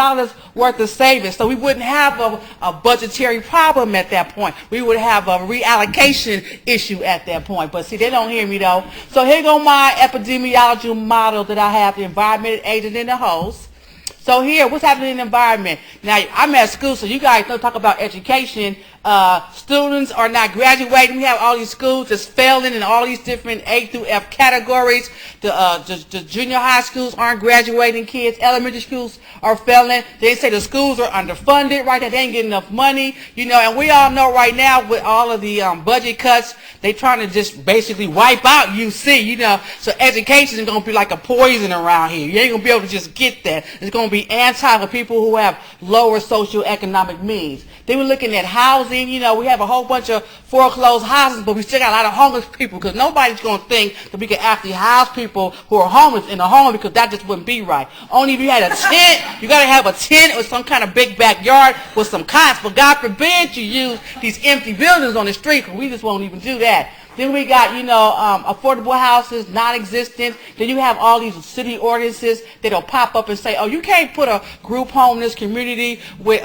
worth of savings. So we wouldn't have a budgetary problem at that point. We would have a reallocation issue at that point. But see, they don't hear me though. So here go my epidemiology model that I have: the environment, agent, and the host. So here, what's happening in the environment? Now, I'm at school, so you guys don't talk about education. Students are not graduating. We have all these schools that's failing in all these different A through F categories. The junior high schools aren't graduating kids. Elementary schools are failing. They say the schools are underfunded, right? That they ain't getting enough money, and we all know right now with all of the budget cuts, they trying to just basically wipe out UC, So education is going to be like a poison around here. You ain't going to be able to just get that. It's going to be anti for people who have lower socioeconomic means. Then we're looking at housing. We have a whole bunch of foreclosed houses, but we still got a lot of homeless people, because nobody's going to think that we can actually house people who are homeless in a home, because that just wouldn't be right. Only if you had a tent. You got to have a tent or some kind of big backyard with some cots, but God forbid you use these empty buildings on the street, because we just won't even do that. Then we got, affordable houses, non-existent. Then you have all these city ordinances that'll pop up and say, oh, you can't put a group home in this community with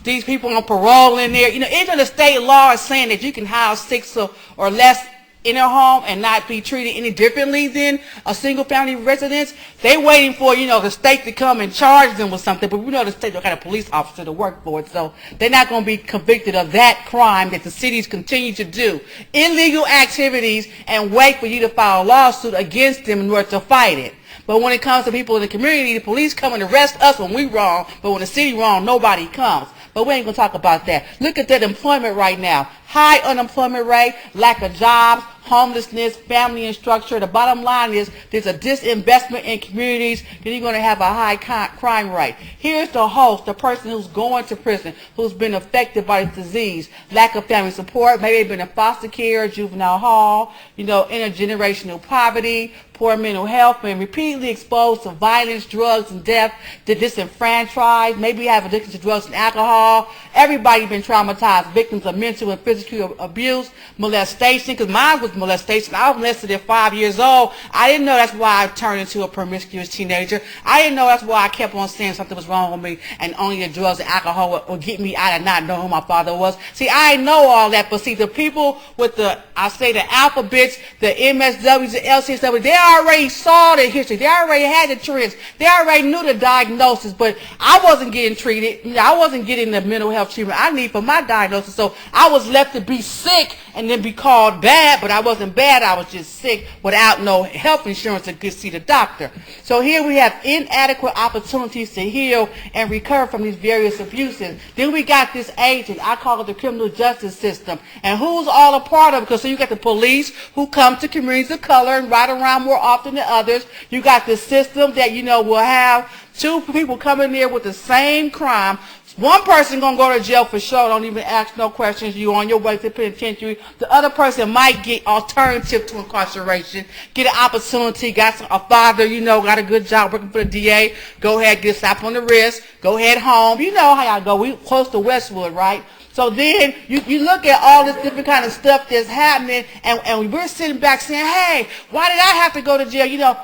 these people on parole in there. Even the state law is saying that you can house 6 or less in a home and not be treated any differently than a single family residence. They waiting for, the state to come and charge them with something, but we know the state don't got a police officer to work for it, so they're not going to be convicted of that crime that the cities continue to do. Illegal activities, and wait for you to file a lawsuit against them in order to fight it. But when it comes to people in the community, the police come and arrest us when we wrong, but when the city wrong, nobody comes. But we ain't going to talk about that. Look at that employment right now. High unemployment rate, lack of jobs, homelessness, family and structure. The bottom line is there's a disinvestment in communities, then you're going to have a high crime rate. Here's the host, the person who's going to prison, who's been affected by this disease, lack of family support, maybe they've been in foster care, juvenile hall, intergenerational poverty, poor mental health, been repeatedly exposed to violence, drugs, and death, the disenfranchised, maybe have addiction to drugs and alcohol. Everybody been traumatized, victims of mental and physical abuse, molestation, because mine was molestation. I was molested at 5 years old. I didn't know that's why I turned into a promiscuous teenager. I didn't know that's why I kept on saying something was wrong with me, and only the drugs and alcohol would get me out of not knowing who my father was. See, I didn't know all that, but see, the people with the alphabets, the MSWs, the LCSWs, they already saw the history. They already had the trends. They already knew the diagnosis, but I wasn't getting treated. I wasn't getting the mental health treatment I need for my diagnosis, so I was left to be sick and then be called bad, but I wasn't bad. I was just sick without no health insurance to go see the doctor. So here we have inadequate opportunities to heal and recover from these various abuses. Then we got this agent, I call it the criminal justice system, and who's all a part of it? Because so you got the police who come to communities of color and ride around more often than others. You got the system that will have two people coming there with the same crime. One person going to go to jail for sure, don't even ask no questions, you on your way to the penitentiary. The other person might get alternative to incarceration, get an opportunity, got a father, got a good job working for the DA, go ahead, get a slap on the wrist, go ahead home. You know how y'all go, we close to Westwood, right? So then you look at all this different kind of stuff that's happening, and we're sitting back saying, hey, why did I have to go to jail?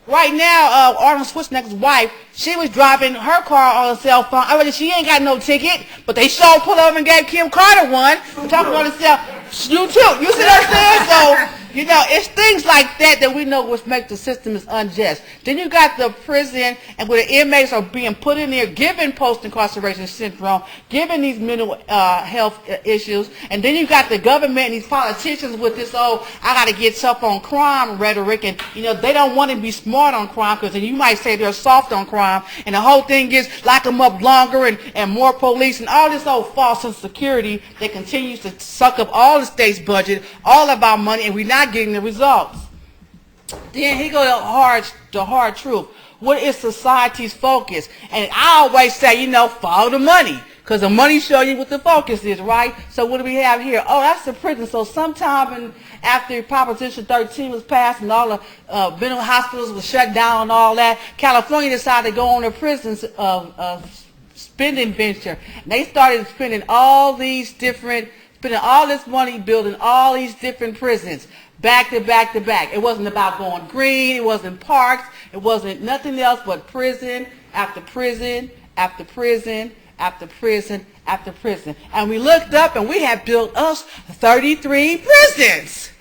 Right now, Arnold Schwarzenegger's wife, she was driving her car on a cell phone. She ain't got no ticket, but they sure pulled over and gave Kim Carter one. Talking about herself. You too. You see what I'm saying? So, it's things like that we know which make the system is unjust. Then you got the prison, and where the inmates are being put in there, given post-incarceration syndrome, given these mental health issues, and then you got the government and these politicians with this, I got to get tough on crime rhetoric, and, they don't want to be smart on crime, because then you might say they're soft on crime, and the whole thing is lock them up longer and more police, and all this old false insecurity that continues to suck up all the state's budget, all of our money, and we're not getting the results. Then he go the hard truth. What is society's focus? And I always say, follow the money, because the money show you what the focus is, right? So what do we have here? Oh, that's the prison. So sometime after Proposition 13 was passed and all the mental hospitals were shut down and all that, California decided to go on a prison spending venture. And they started spending all this money building all these different prisons. Back to back to back. It wasn't about going green. It wasn't parks. It wasn't nothing else but prison after prison after prison after prison after prison. And we looked up and we had built us 33 prisons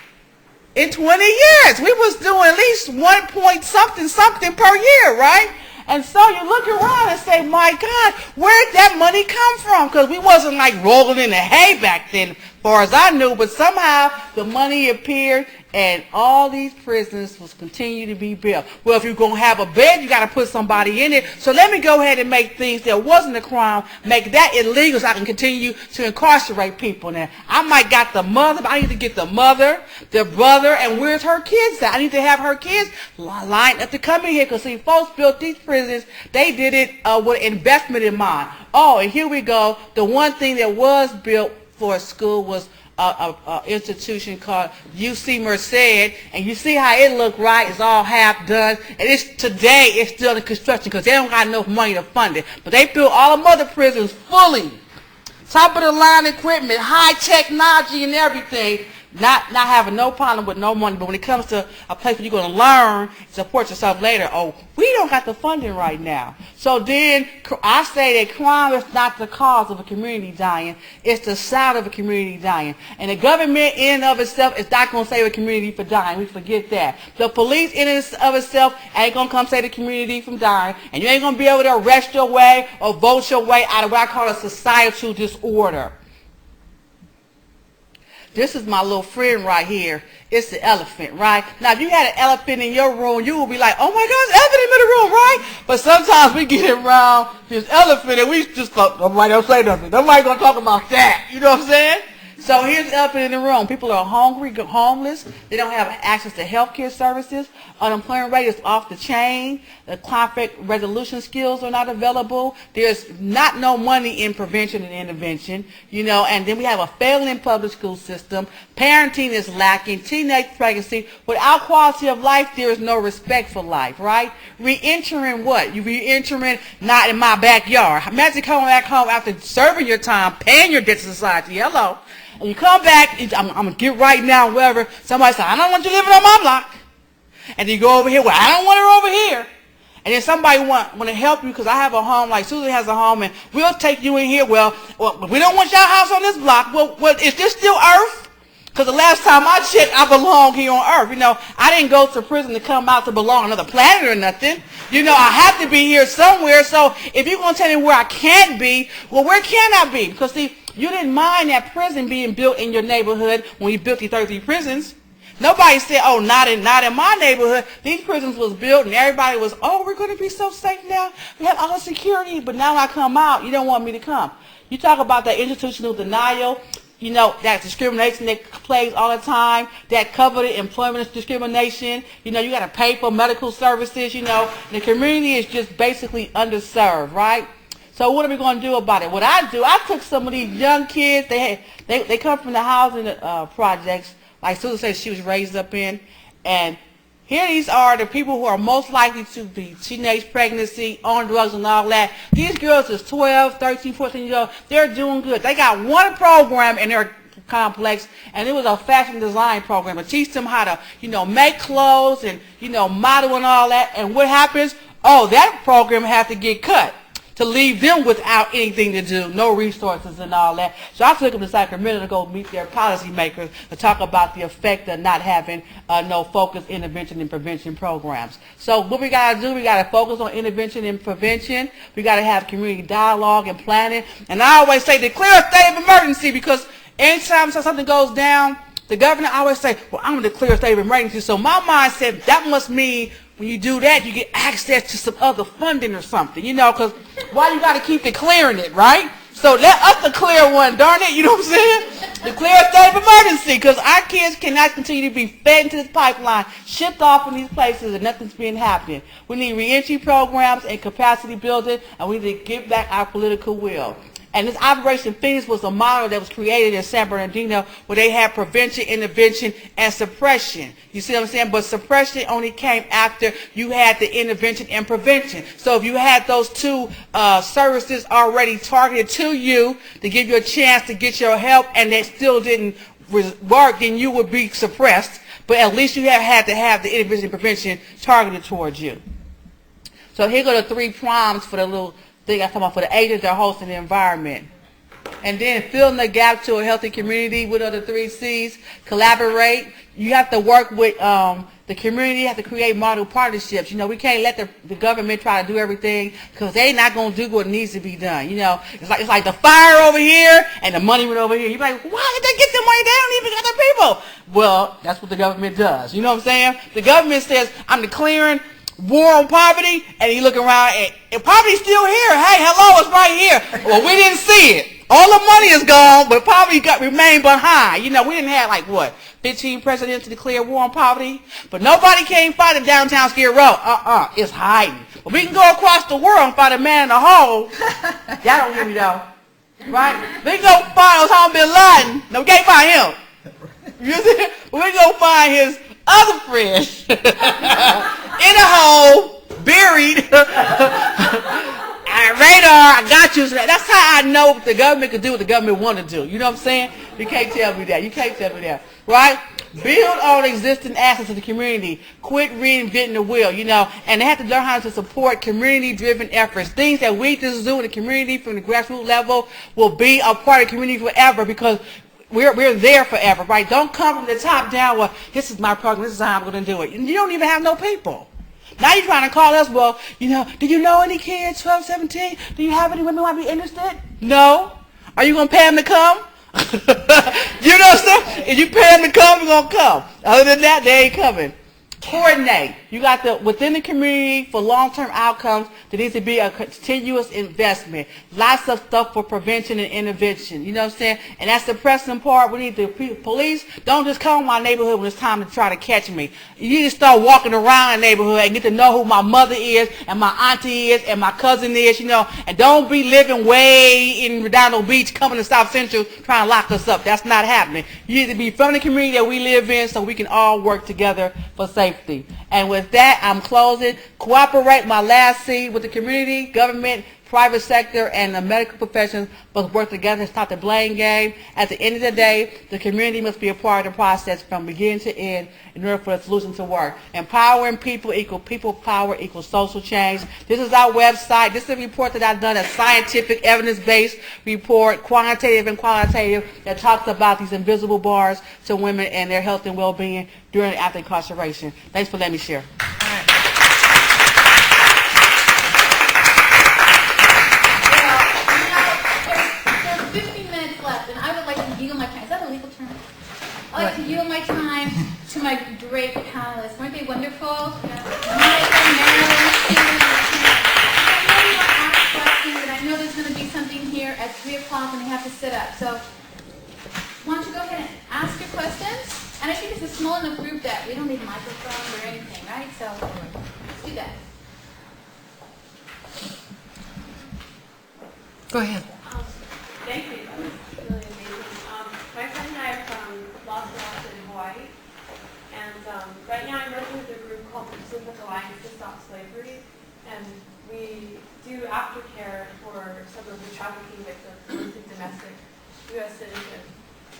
in 20 years. We was doing at least 1 point something per year, right? And so you look around and say, my God, where'd that money come from? Because we wasn't like rolling in the hay back then, as far as I knew, but somehow the money appeared and all these prisons was continue to be built. Well, if you're going to have a bed, you got to put somebody in it. So let me go ahead and make things that wasn't a crime, make that illegal so I can continue to incarcerate people now. I might got the mother, but I need to get the mother, the brother, and where's her kids at? I need to have her kids lined up to come in here, because see, folks built these prisons, they did it with investment in mind. Oh, and here we go. The one thing that was built for a school was an institution called UC Merced, and you see how it looked, right? It's all half done, and today it's still in construction because they don't got enough money to fund it. But they built all the mother prisons fully, top of the line equipment, high technology and everything. Not having no problem with no money, but when it comes to a place where you're going to learn, support yourself later, we don't got the funding right now. So then I say that crime is not the cause of a community dying, it's the sound of a community dying. And the government in and of itself is not going to save a community from dying. We forget that. The police in and of itself ain't going to come save the community from dying, and you ain't going to be able to arrest your way or vote your way out of what I call a societal disorder. This is my little friend right here. It's the elephant, right? Now, if you had an elephant in your room, you would be like, oh my gosh, elephant in the room, right? But sometimes we get around this elephant and we just go, nobody don't say nothing. Nobody gonna talk about that. You know what I'm saying? So here's the elephant in the room. People are hungry, homeless. They don't have access to health care services. Unemployment rate is off the chain. The conflict resolution skills are not available. There's no money in prevention and intervention, you know, and then we have a failing public school system. Parenting is lacking. Teenage pregnancy. Without quality of life, there is no respect for life, right? Re-entering what? You re-entering not in my backyard. Imagine coming back home after serving your time, paying your debt to society. Hello. And you come back, I'm going to get right now, wherever. Somebody says, I don't want you living on my block. And then you go over here, well, I don't want her over here. And then somebody want to help you because I have a home, like Susan has a home, and we'll take you in here. Well, we don't want your house on this block. Well, is this still Earth? Because the last time I checked, I belong here on Earth. You know, I didn't go to prison to come out to belong on another planet or nothing. You know, I have to be here somewhere. So if you're going to tell me where I can't be, well, where can I be? Because, see, you didn't mind that prison being built in your neighborhood when you built these 33 prisons. Nobody said, oh, not in my neighborhood. These prisons was built and everybody was, oh, we're going to be so safe now. We have all the security. But now I come out, you don't want me to come. You talk about that institutional denial, you know, that discrimination that plays all the time, that coveted employment discrimination. You know, you got to pay for medical services, you know. The community is just basically underserved, right? So what are we going to do about it? What I do, I took some of these young kids. They come from the housing projects, like Susan said she was raised up in. And here these are the people who are most likely to be teenage pregnancy, on drugs and all that. These girls is 12, 13, 14 years old. They're doing good. They got one program in their complex, and it was a fashion design program to teach them how to, you know, make clothes and, you know, model and all that. And what happens? Oh, that program has to get cut to leave them without anything to do, no resources and all that. So I took them to Sacramento to go meet their policymakers to talk about the effect of not having no focused intervention and prevention programs. So what we got to do, we got to focus on intervention and prevention. We got to have community dialogue and planning. And I always say declare a state of emergency, because anytime something goes down, the governor always say, well, I'm going to declare a state of emergency. So my mind said that must mean when you do that, you get access to some other funding or something, you know, because why you got to keep declaring it, right? So let us declare one, darn it, you know what I'm saying? Declare a state of emergency, because our kids cannot continue to be fed into this pipeline, shipped off in these places, and nothing's been happening. We need reentry programs and capacity building, and we need to give back our political will. And this Operation Phoenix was a model that was created in San Bernardino, where they had prevention, intervention, and suppression. You see what I'm saying? But suppression only came after you had the intervention and prevention. So if you had those two services already targeted to you to give you a chance to get your help, and they still didn't work, then you would be suppressed. But at least you had to have the intervention and prevention targeted towards you. So here go the 3 prompts for the little thing I talk about for the agents that are hosting the environment. And then filling the gap to a healthy community. What are the 3 C's? Collaborate. You have to work with the community. You have to create model partnerships. You know, we can't let the government try to do everything, because they're not going to do what needs to be done. You know, it's like the fire over here and the money went over here. You're like, why did they get the money? They don't even got the people. Well, that's what the government does. You know what I'm saying? The government says, I'm declaring war on poverty, and you look around and poverty's still here. Hey, hello, it's right here. Well, we didn't see it. All the money is gone, but poverty remained behind. You know, we didn't have like what, 15 presidents to declare war on poverty, but nobody came fight in downtown Skid Row. It's hiding. But we can go across the world and find a man in a hole. Y'all don't hear me though, right? We can go find Osama bin Laden. No, we can't find him. You see? We can go find his other friend in a hole, buried. Radar, I got you. That's how I know the government can do what the government want to do. You know what I'm saying? You can't tell me that. You can't tell me that. Right? Build on existing assets of the community. Quit reinventing the wheel, you know. And they have to learn how to support community-driven efforts. Things that we just do in the community from the grassroots level will be a part of the community forever, because we're there forever, right? Don't come from the top down, well, this is my program, this is how I'm going to do it. You don't even have no people. Now you're trying to call us, well, you know, do you know any kids, 12, 17? Do you have any women who might be interested? No. Are you going to pay them to come? You know what I'm saying? If you pay them to come, they're going to come. Other than that, they ain't coming. Coordinate. You got to, within the community for long-term outcomes, there needs to be a continuous investment. Lots of stuff for prevention and intervention. You know what I'm saying? And that's the pressing part. We need the police. Don't just come to my neighborhood when it's time to try to catch me. You need to start walking around the neighborhood and get to know who my mother is and my auntie is and my cousin is, you know. And don't be living way in Redondo Beach coming to South Central trying to lock us up. That's not happening. You need to be from the community that we live in so we can all work together for safety. And with that, I'm closing. Cooperate, my last C, with the community, government, private sector, and the medical professions must work together to stop the blame game. At the end of the day, the community must be a part of the process from beginning to end in order for the solution to work. Empowering people equal people power equals social change. This is our website. This is a report that I've done, a scientific, evidence-based report, quantitative and qualitative, that talks about these invisible bars to women and their health and well-being during and after incarceration. Thanks for letting me share. I'd like to yield my time to my great panelists. Weren't they wonderful? Monica, Marilyn, I know you want to ask questions, and I know there's going to be something here at 3 o'clock when we have to sit up. So why don't you go ahead and ask your questions? And I think it's a small enough group that we don't need microphones or anything, right? So let's do that. Go ahead. Thank you. That was really amazing. My friend and I are from Los Angeles in Hawaii, and right now I'm working with a group called the Pacific Alliance to Stop Slavery, and we do aftercare for some of the trafficking victims, mostly domestic U.S. citizens.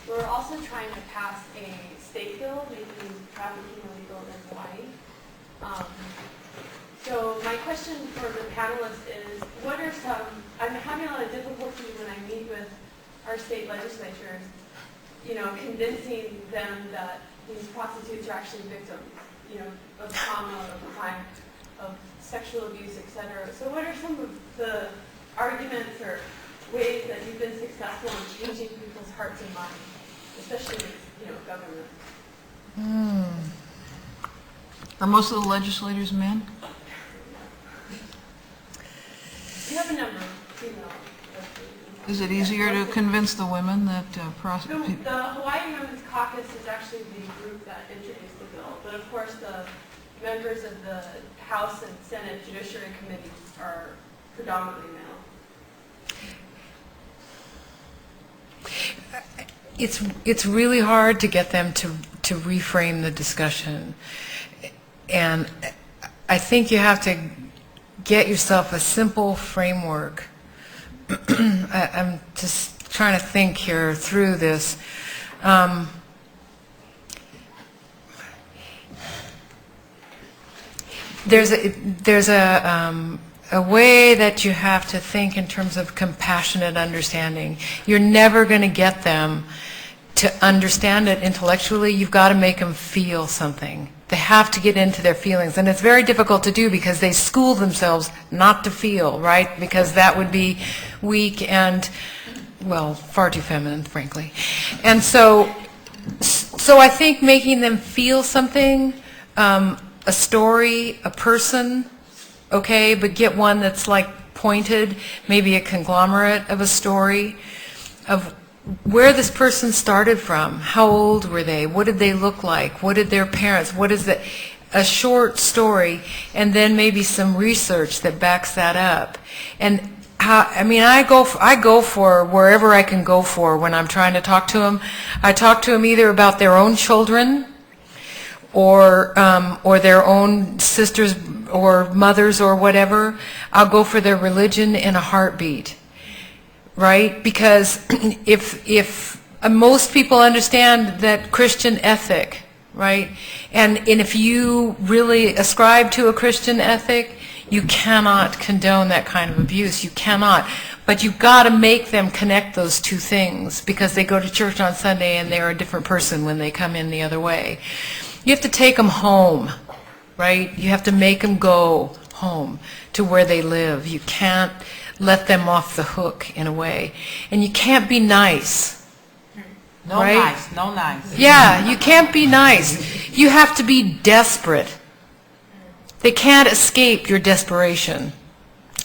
We're also trying to pass a state bill making trafficking illegal in Hawaii. So my question for the panelists is, what are some, I'm having a lot of difficulty when I meet with our state legislatures, you know, convincing them that these prostitutes are actually victims, you know, of trauma, of crime, of sexual abuse, etc. So what are some of the arguments or ways that you've been successful in changing people's hearts and minds, especially with, you know, government? Are most of the legislators men? You have a number of female. Is it easier to convince the women that The Hawaii Women's Caucus is actually the group that introduced the bill, but of course the members of the House and Senate Judiciary Committees are predominantly male. It's really hard to get them to reframe the discussion, and I think you have to get yourself a simple framework. I'm just trying to think here through this. There's a way that you have to think in terms of compassionate understanding. You're never going to get them to understand it intellectually. You've got to make them feel something. They have to get into their feelings, and it's very difficult to do because they school themselves not to feel, right? Because that would be weak and, well, far too feminine, frankly. And so I think making them feel something, a story, a person, okay, but get one that's like pointed, maybe a conglomerate of a story of where this person started from, how old were they, what did they look like, what did their parents, what is it, a short story, and then maybe some research that backs that up. And how, I mean, I go for wherever I can go for when I'm trying to talk to them. I talk to them either about their own children or their own sisters or mothers or whatever. I'll go for their religion in a heartbeat. Right? Because if most people understand that Christian ethic, right? And if you really ascribe to a Christian ethic, you cannot condone that kind of abuse. You cannot. But you've got to make them connect those two things because they go to church on Sunday and they're a different person when they come in the other way. You have to take them home, right? You have to make them go home to where they live. You can't let them off the hook in a way. And you can't be nice, No right? nice, no nice. Yeah, you can't be nice. You have to be desperate. They can't escape your desperation.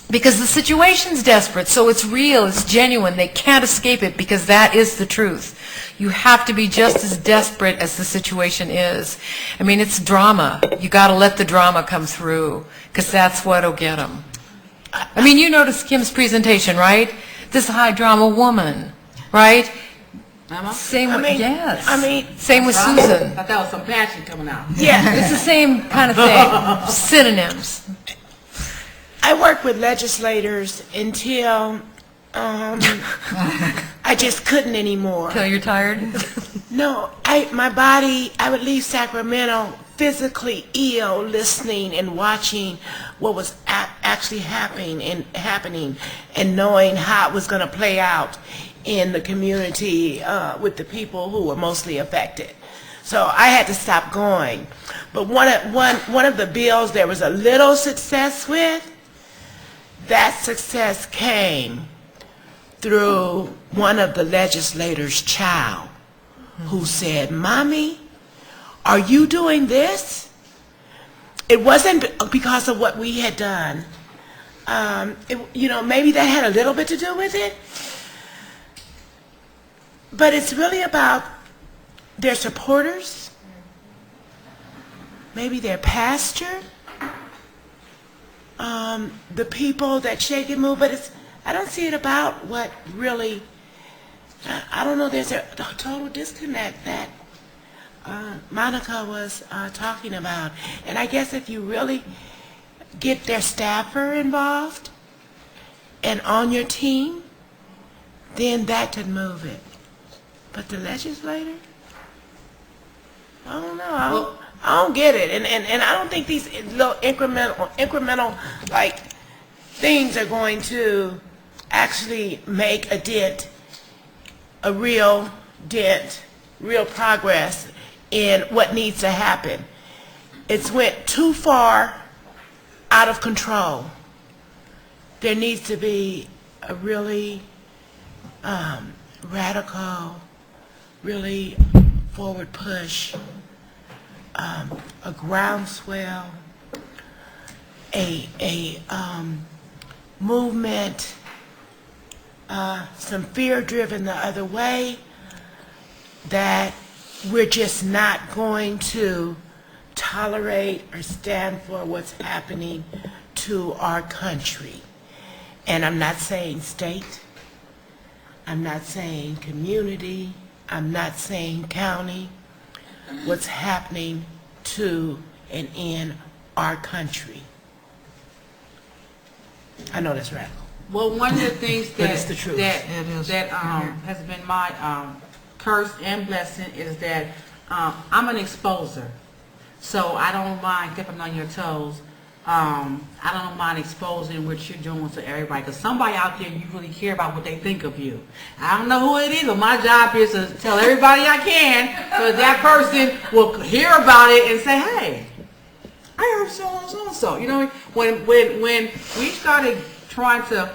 Because the situation's desperate, so it's real, it's genuine. They can't escape it because that is the truth. You have to be just as desperate as the situation is. I mean, it's drama. You got to let the drama come through because that's what'll get them. I mean, you noticed Kim's presentation, right? This high drama woman, right? Same with, same with Susan. I thought that was some passion coming out. Yeah. It's the same kind of thing. Synonyms. I worked with legislators until I just couldn't anymore. Till you're tired? No, my body, I would leave Sacramento physically ill listening and watching what was actually happening and knowing how it was going to play out in the community with the people who were mostly affected. So I had to stop going. But one of the bills there was a little success with, that success came through one of the legislators' child who said, "Mommy, are you doing this?" It wasn't because of what we had done. Maybe that had a little bit to do with it. But it's really about their supporters, maybe their pastor, the people that shake and move, but I don't see it about what really, I don't know, there's a total disconnect that Monica was talking about. And I guess if you really get their staffer involved and on your team, then that could move it. But the legislator, I don't know. I don't get it, and I don't think these little incremental like things are going to actually make a dent, a real dent, real progress in what needs to happen. It's went too far out of control. There needs to be a really radical, really forward push. A groundswell, a movement, some fear driven the other way, that we're just not going to tolerate or stand for what's happening to our country. And I'm not saying state, I'm not saying community, I'm not saying county. What's happening to and in our country. I know that's radical. Well, one of the things But it's the truth. that It is. has been my curse and blessing is that I'm an exposer. So I don't mind stepping on your toes. I don't mind exposing what you're doing to everybody, because somebody out there, you really care about what they think of you. I don't know who it is, but my job is to tell everybody I can so that person will hear about it and say, "Hey, I heard so-and-so." You know, when we started trying to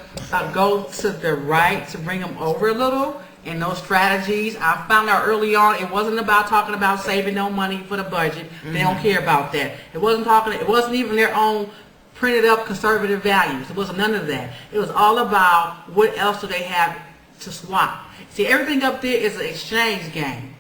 go to the right to bring them over a little, and those strategies, I found out early on it wasn't about talking about saving no money for the budget. They don't care about that. It wasn't even their own printed up conservative values. It wasn't none of that. It was all about what else do they have to swap. See, everything up there is an exchange game.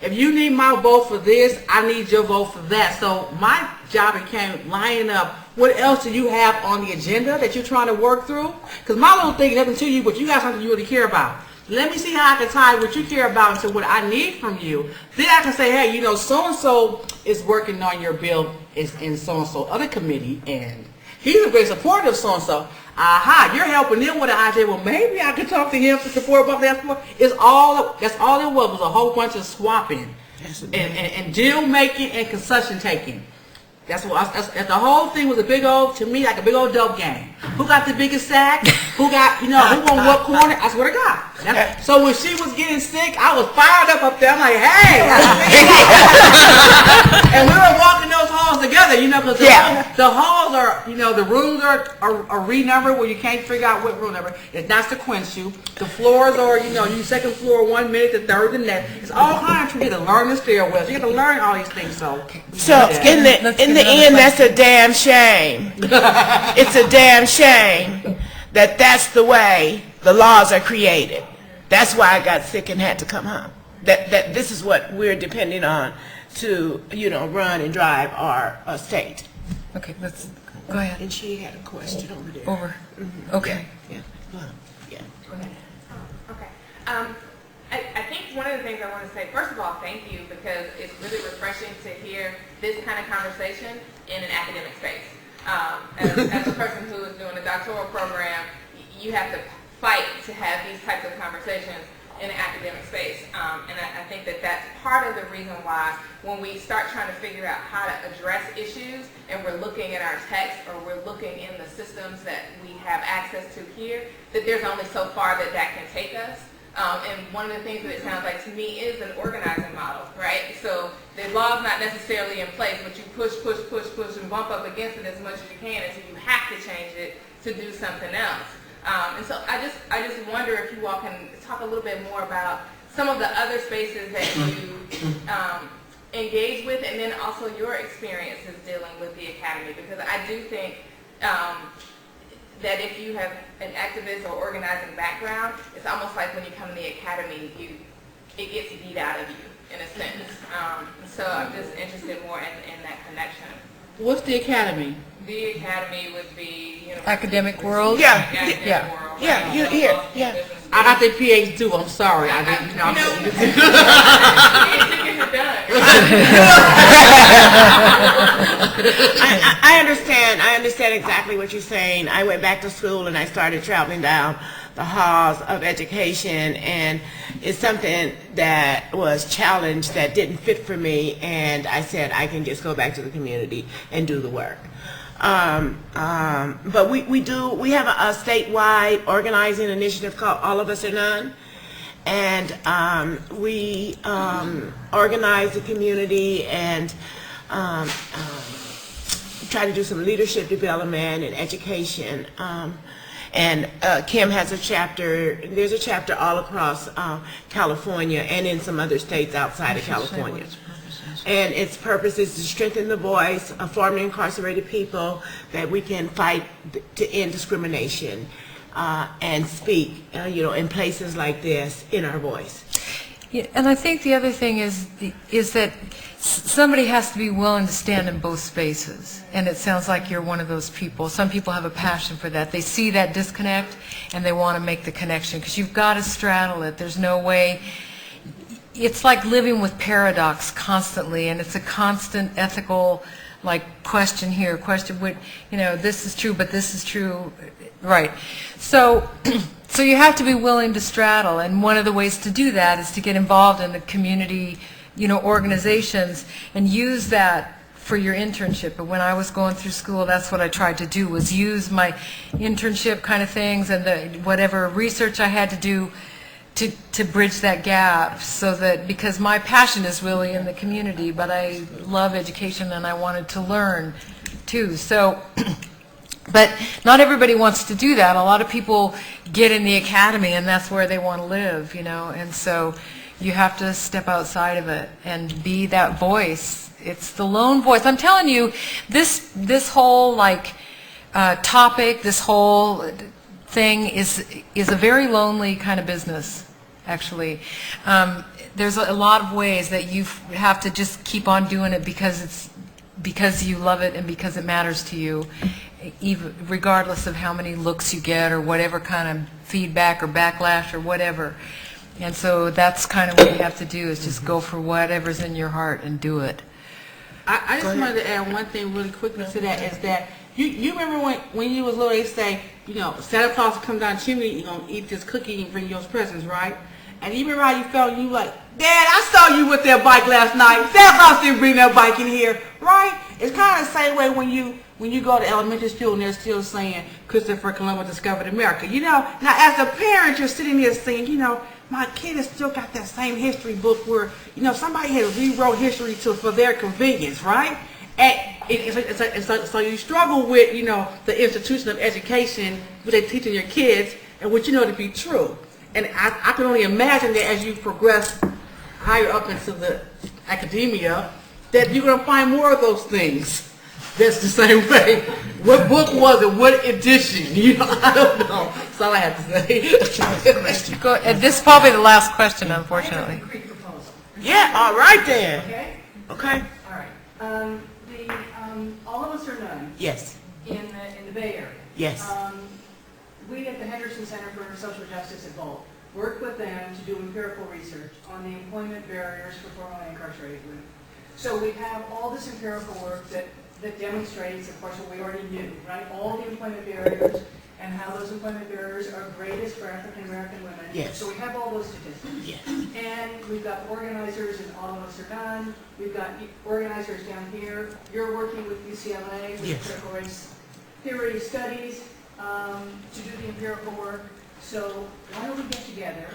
If you need my vote for this, I need your vote for that. So my job became lining up, what else do you have on the agenda that you're trying to work through? Because my little thing, nothing to you, but you got something you really care about. Let me see how I can tie what you care about into what I need from you. Then I can say, hey, so-and-so is working on your bill in so-and-so other committee, and he's a great supporter of so-and-so. Aha, you're helping them with an idea. Well, maybe I could talk to him to support what that's for. That's all it was a whole bunch of swapping and deal making and concession taking. That's the whole thing was a big old, to me, like a big old dope game. Who got the biggest sack? Who on what corner? I swear to God. So when she was getting sick, I was fired up there. I'm like, hey. And we were walking those halls halls together, because the halls are, the rooms are renumbered where you can't figure out what room number. It's not sequential. The floors are, you second floor 1 minute, the third the next. It's all kind of, you got to learn the stairwells. You got to learn all these things. So in the end, that's a damn shame. It's a damn shame that that's the way the laws are created. That's why I got sick and had to come home. That this is what we're depending on to, run and drive our state. Okay, let's go ahead. And she had a question over there. Over. Mm-hmm. Okay. Yeah. Yeah. Go ahead. Okay. I think one of the things I want to say, first of all, thank you, because it's really refreshing to hear this kind of conversation in an academic space. As a person who is doing a doctoral program, you have to fight to have these types of conversations in an academic space. And I think that that's part of the reason why when we start trying to figure out how to address issues and we're looking at our text or we're looking in the systems that we have access to here, that there's only so far that can take us. And one of the things that it sounds like to me is an organizing model, right? So the law's not necessarily in place, but you push, and bump up against it as much as you can until you have to change it to do something else. And so I just wonder if you all can talk a little bit more about some of the other spaces that you engage with, and then also your experiences dealing with the academy, because I do think that if you have an activist or organizing background, it's almost like when you come to the academy, it gets beat out of you in a sense. So I'm just interested more in that connection. What's the academy? The academy would be Academic world? Yeah. World. Yeah, you're here. Yeah. I got the PhD too. I'm sorry. I didn't. I understand. I understand exactly what you're saying. I went back to school and I started traveling down the halls of education, and it's something that was challenged that didn't fit for me, and I said I can just go back to the community and do the work. But we have a statewide organizing initiative called All of Us or None, and we organize the community and try to do some leadership development and education. And Kim has a chapter, there's a chapter all across California and in some other states outside of California. And its purpose is to strengthen the voice of formerly incarcerated people, that we can fight to end discrimination and speak, in places like this in our voice. Yeah, and I think the other thing is that somebody has to be willing to stand in both spaces, and it sounds like you're one of those people. Some people have a passion for that. They see that disconnect and they want to make the connection, because you've got to straddle it. There's no way. It's like living with paradox constantly, and it's a constant ethical question here, question this is true, but this is true, right? So you have to be willing to straddle, and one of the ways to do that is to get involved in the community, organizations, and use that for your internship. But when I was going through school, that's what I tried to do, was use my internship kind of things and whatever research I had to do to bridge that gap, so that, because my passion is really in the community, but I love education and I wanted to learn too. So, but not everybody wants to do that. A lot of people get in the academy and that's where they want to live, and so you have to step outside of it and be that voice. It's the lone voice. I'm telling you, this whole topic, this whole thing is a very lonely kind of business, actually. There's a lot of ways that you have to just keep on doing it because you love it and because it matters to you, even regardless of how many looks you get or whatever kind of feedback or backlash or whatever. And so that's kind of what you have to do, is just go for whatever's in your heart and do it. I just wanted to add one thing really quickly to that, is that you remember when you was little, they say, Santa Claus will come down the chimney, you're going to eat this cookie and bring you those presents, right? And you remember how you felt, and you like, Dad, I saw you with that bike last night. Santa Claus didn't bring that bike in here, right? It's kind of the same way when you go to elementary school and they're still saying Christopher Columbus discovered America. Now as a parent, you're sitting there saying, my kid has still got that same history book where, somebody had rewrote history for their convenience, right? And So you struggle with, the institution of education, what they're teaching your kids, and what you know to be true. And I can only imagine that as you progress higher up into the academia, that you're going to find more of those things. That's the same way. What book was it? What edition? I don't know. That's all I have to say. This is probably the last question, unfortunately. Yeah, all right then. Okay? Okay. All right. All of us are none Yes. in the Bay Area. Yes. We at the Henderson Center for Social Justice at Bolt worked with them to do empirical research on the employment barriers for formerly incarcerated women. So we have all this empirical work that demonstrates, of course, what we already knew, right? All the employment barriers and how those employment barriers are greatest for African American women. Yes. So we have all those statistics. Yes. And we've got organizers in All of Us Are Done. We've got organizers down here. You're working with UCLA with Yes. critical race theory studies to do the empirical work. So why don't we get together,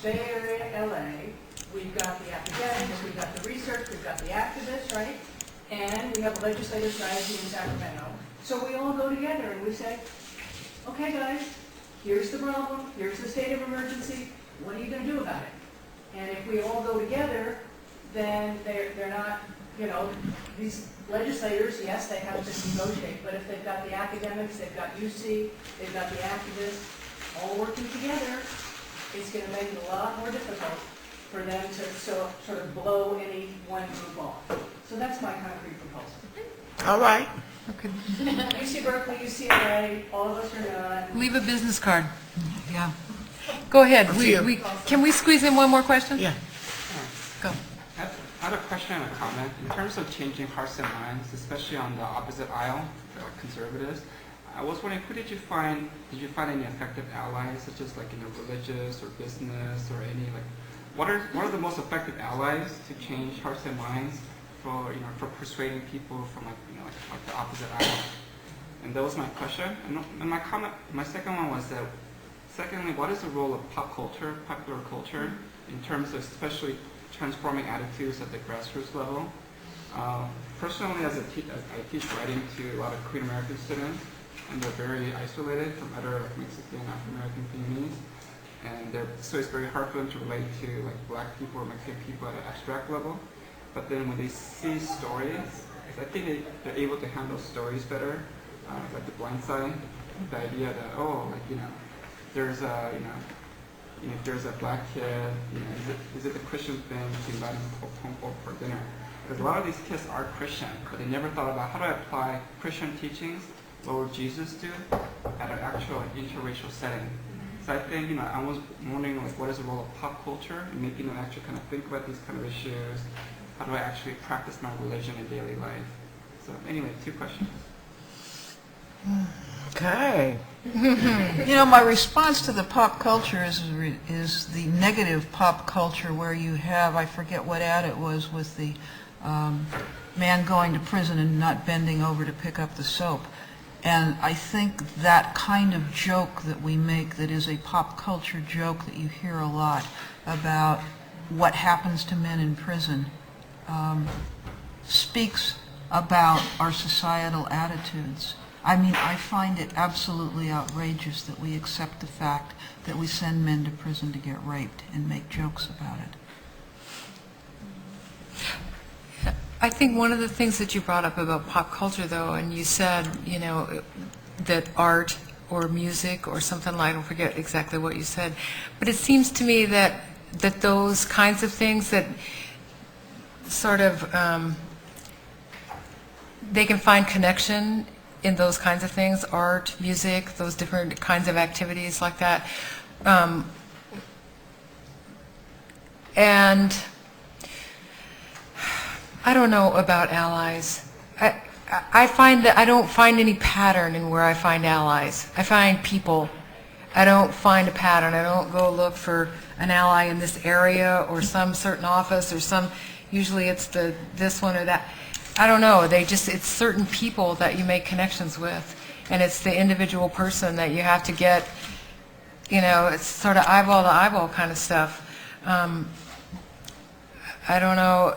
Bay Area, LA, we've got the academics, we've got the research, we've got the activists, right? And we have a legislative strategy in Sacramento. So we all go together and we say, okay guys, here's the problem, here's the state of emergency, what are you going to do about it? And if we all go together, then they're not, these legislators, yes, they have to negotiate, but if they've got the academics, they've got UC, they've got the activists, all working together, it's going to make it a lot more difficult for them to sort of blow any one group off. So that's my concrete proposal. All right. Okay. UC Berkeley, UCLA, all of us are none. Leave a business card. Yeah. Go ahead. few. Can we squeeze in one more question? Yeah. Go. I had a question and a comment. In terms of changing hearts and minds, especially on the opposite aisle, for conservatives, I was wondering, did you find any effective allies, such as religious or business or any what are the most effective allies to change hearts and minds for persuading people from the opposite aisle? And that was my question. And my second one was that, secondly, what is the role of popular culture, in terms of especially transforming attitudes at the grassroots level? Personally, I teach writing to a lot of Korean American students, and they're very isolated from other Mexican and African American communities, and so it's very hard for them to relate to Black people or Mexican people at an abstract level. But then when they see stories, I think they're able to handle stories better, like The Blind Side, the idea that there's a if there's a Black kid, is it the Christian thing to invite him home for dinner? Because a lot of these kids are Christian, but they never thought about how do I apply Christian teachings, what would Jesus do, at an actual interracial setting. So I think, I was wondering what is the role of pop culture in making them actually kind of think about these kind of issues. How do I actually practice my religion in daily life? So anyway, 2 questions. Okay. My response to the pop culture is the negative pop culture where you have, I forget what ad it was, with the man going to prison and not bending over to pick up the soap. And I think that kind of joke that we make, that is a pop culture joke that you hear a lot about what happens to men in prison, speaks about our societal attitudes. I mean, I find it absolutely outrageous that we accept the fact that we send men to prison to get raped and make jokes about it. I think one of the things that you brought up about pop culture, though, and you said, that art or music or something like, I forget exactly what you said, but it seems to me that those kinds of things that sort of, they can find connection in those kinds of things, art, music, those different kinds of activities like that. And I don't know about allies. I find that I don't find any pattern in where I find allies. I find people. I don't find a pattern. I don't go look for an ally in this area or some certain office or usually it's this one or that. I don't know. It's certain people that you make connections with, and it's the individual person that you have to get, it's sort of eyeball to eyeball kind of stuff. I don't know.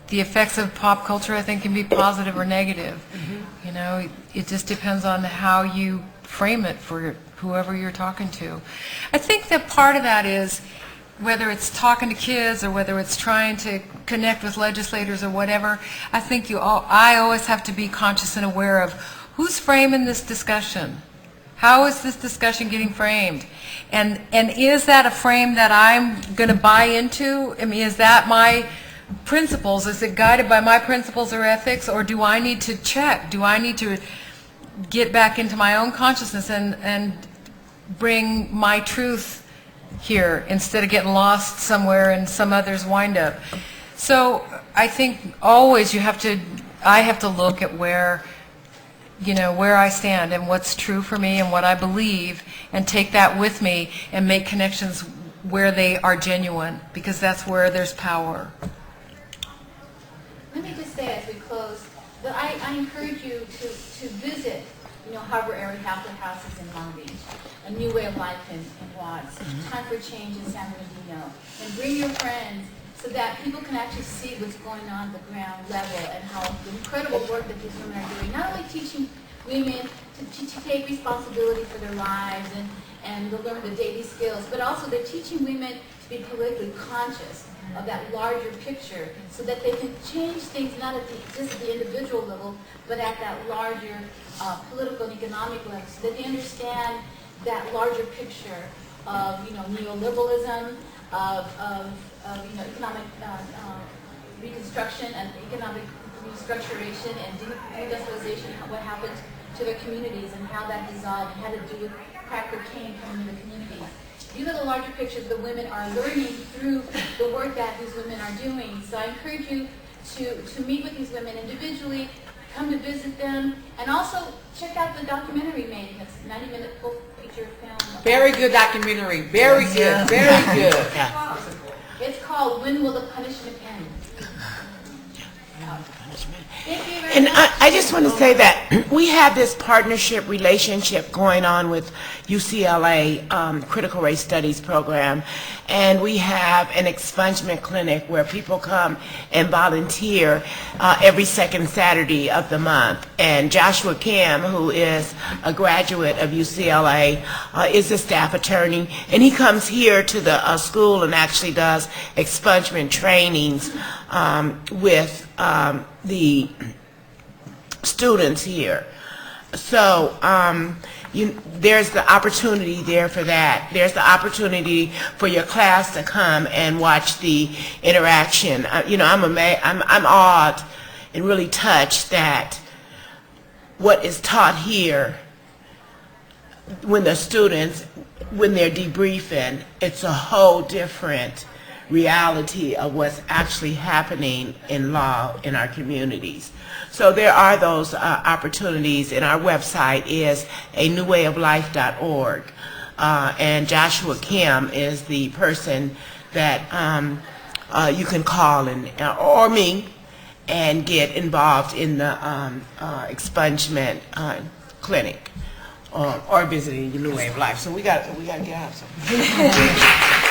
the effects of pop culture, I think, can be positive or negative. You know, it just depends on how you frame it for whoever you're talking to. I think that part of that is, whether it's talking to kids or whether it's trying to connect with legislators or whatever, I think I always have to be conscious and aware of who's framing this discussion. How is this discussion getting framed? And is that a frame that I'm going to buy into? I mean, is that my principles? Is it guided by my principles or ethics, or do I need to check? Do I need to get back into my own consciousness and bring my truth here instead of getting lost somewhere in some other's wind-up? So I think always I have to look at where I stand and what's true for me and what I believe, and take that with me and make connections where they are genuine, because that's where there's power. Let me just say as we close that I encourage you to visit, Harbor Area halfway houses in Long Beach, A New Way of Life in Watts, Time for Change in San Bernardino, and bring your friends so that people can actually see what's going on at the ground level and how the incredible work that these women are doing, not only teaching women to take responsibility for their lives and to learn the daily skills, but also they're teaching women to be politically conscious of that larger picture so that they can change things not just at the individual level, but at that larger political and economic level, so that they understand that larger picture of neoliberalism, of economic reconstruction and economic restructuration and deindustrialization, what happened to their communities and how that dissolved and had to do with crack cocaine coming into the communities. These are the larger pictures the women are learning through the work that these women are doing. So I encourage you to meet with these women individually, come to visit them, and also check out the documentary made. It's a 90-minute full feature film. Very good documentary. Very good. Very good. It's called When Will the Punishment End? Thank you very And much. I just want to say that we have this partnership relationship going on with UCLA Critical Race Studies program, and we have an expungement clinic where people come and volunteer every second Saturday of the month. And Joshua Kim, who is a graduate of UCLA, is a staff attorney, and he comes here to the school and actually does expungement trainings with the students here. So there's the opportunity there for that. There's the opportunity for your class to come and watch the interaction. I'm awed and really touched that what is taught here, when the students, when they're debriefing, it's a whole different reality of what's actually happening in law in our communities. So there are those opportunities, and our website is anewwayoflife.org. And Joshua Kim is the person that you can call or me and get involved in the expungement clinic or visiting the New Way of Life. So we got to get out of something.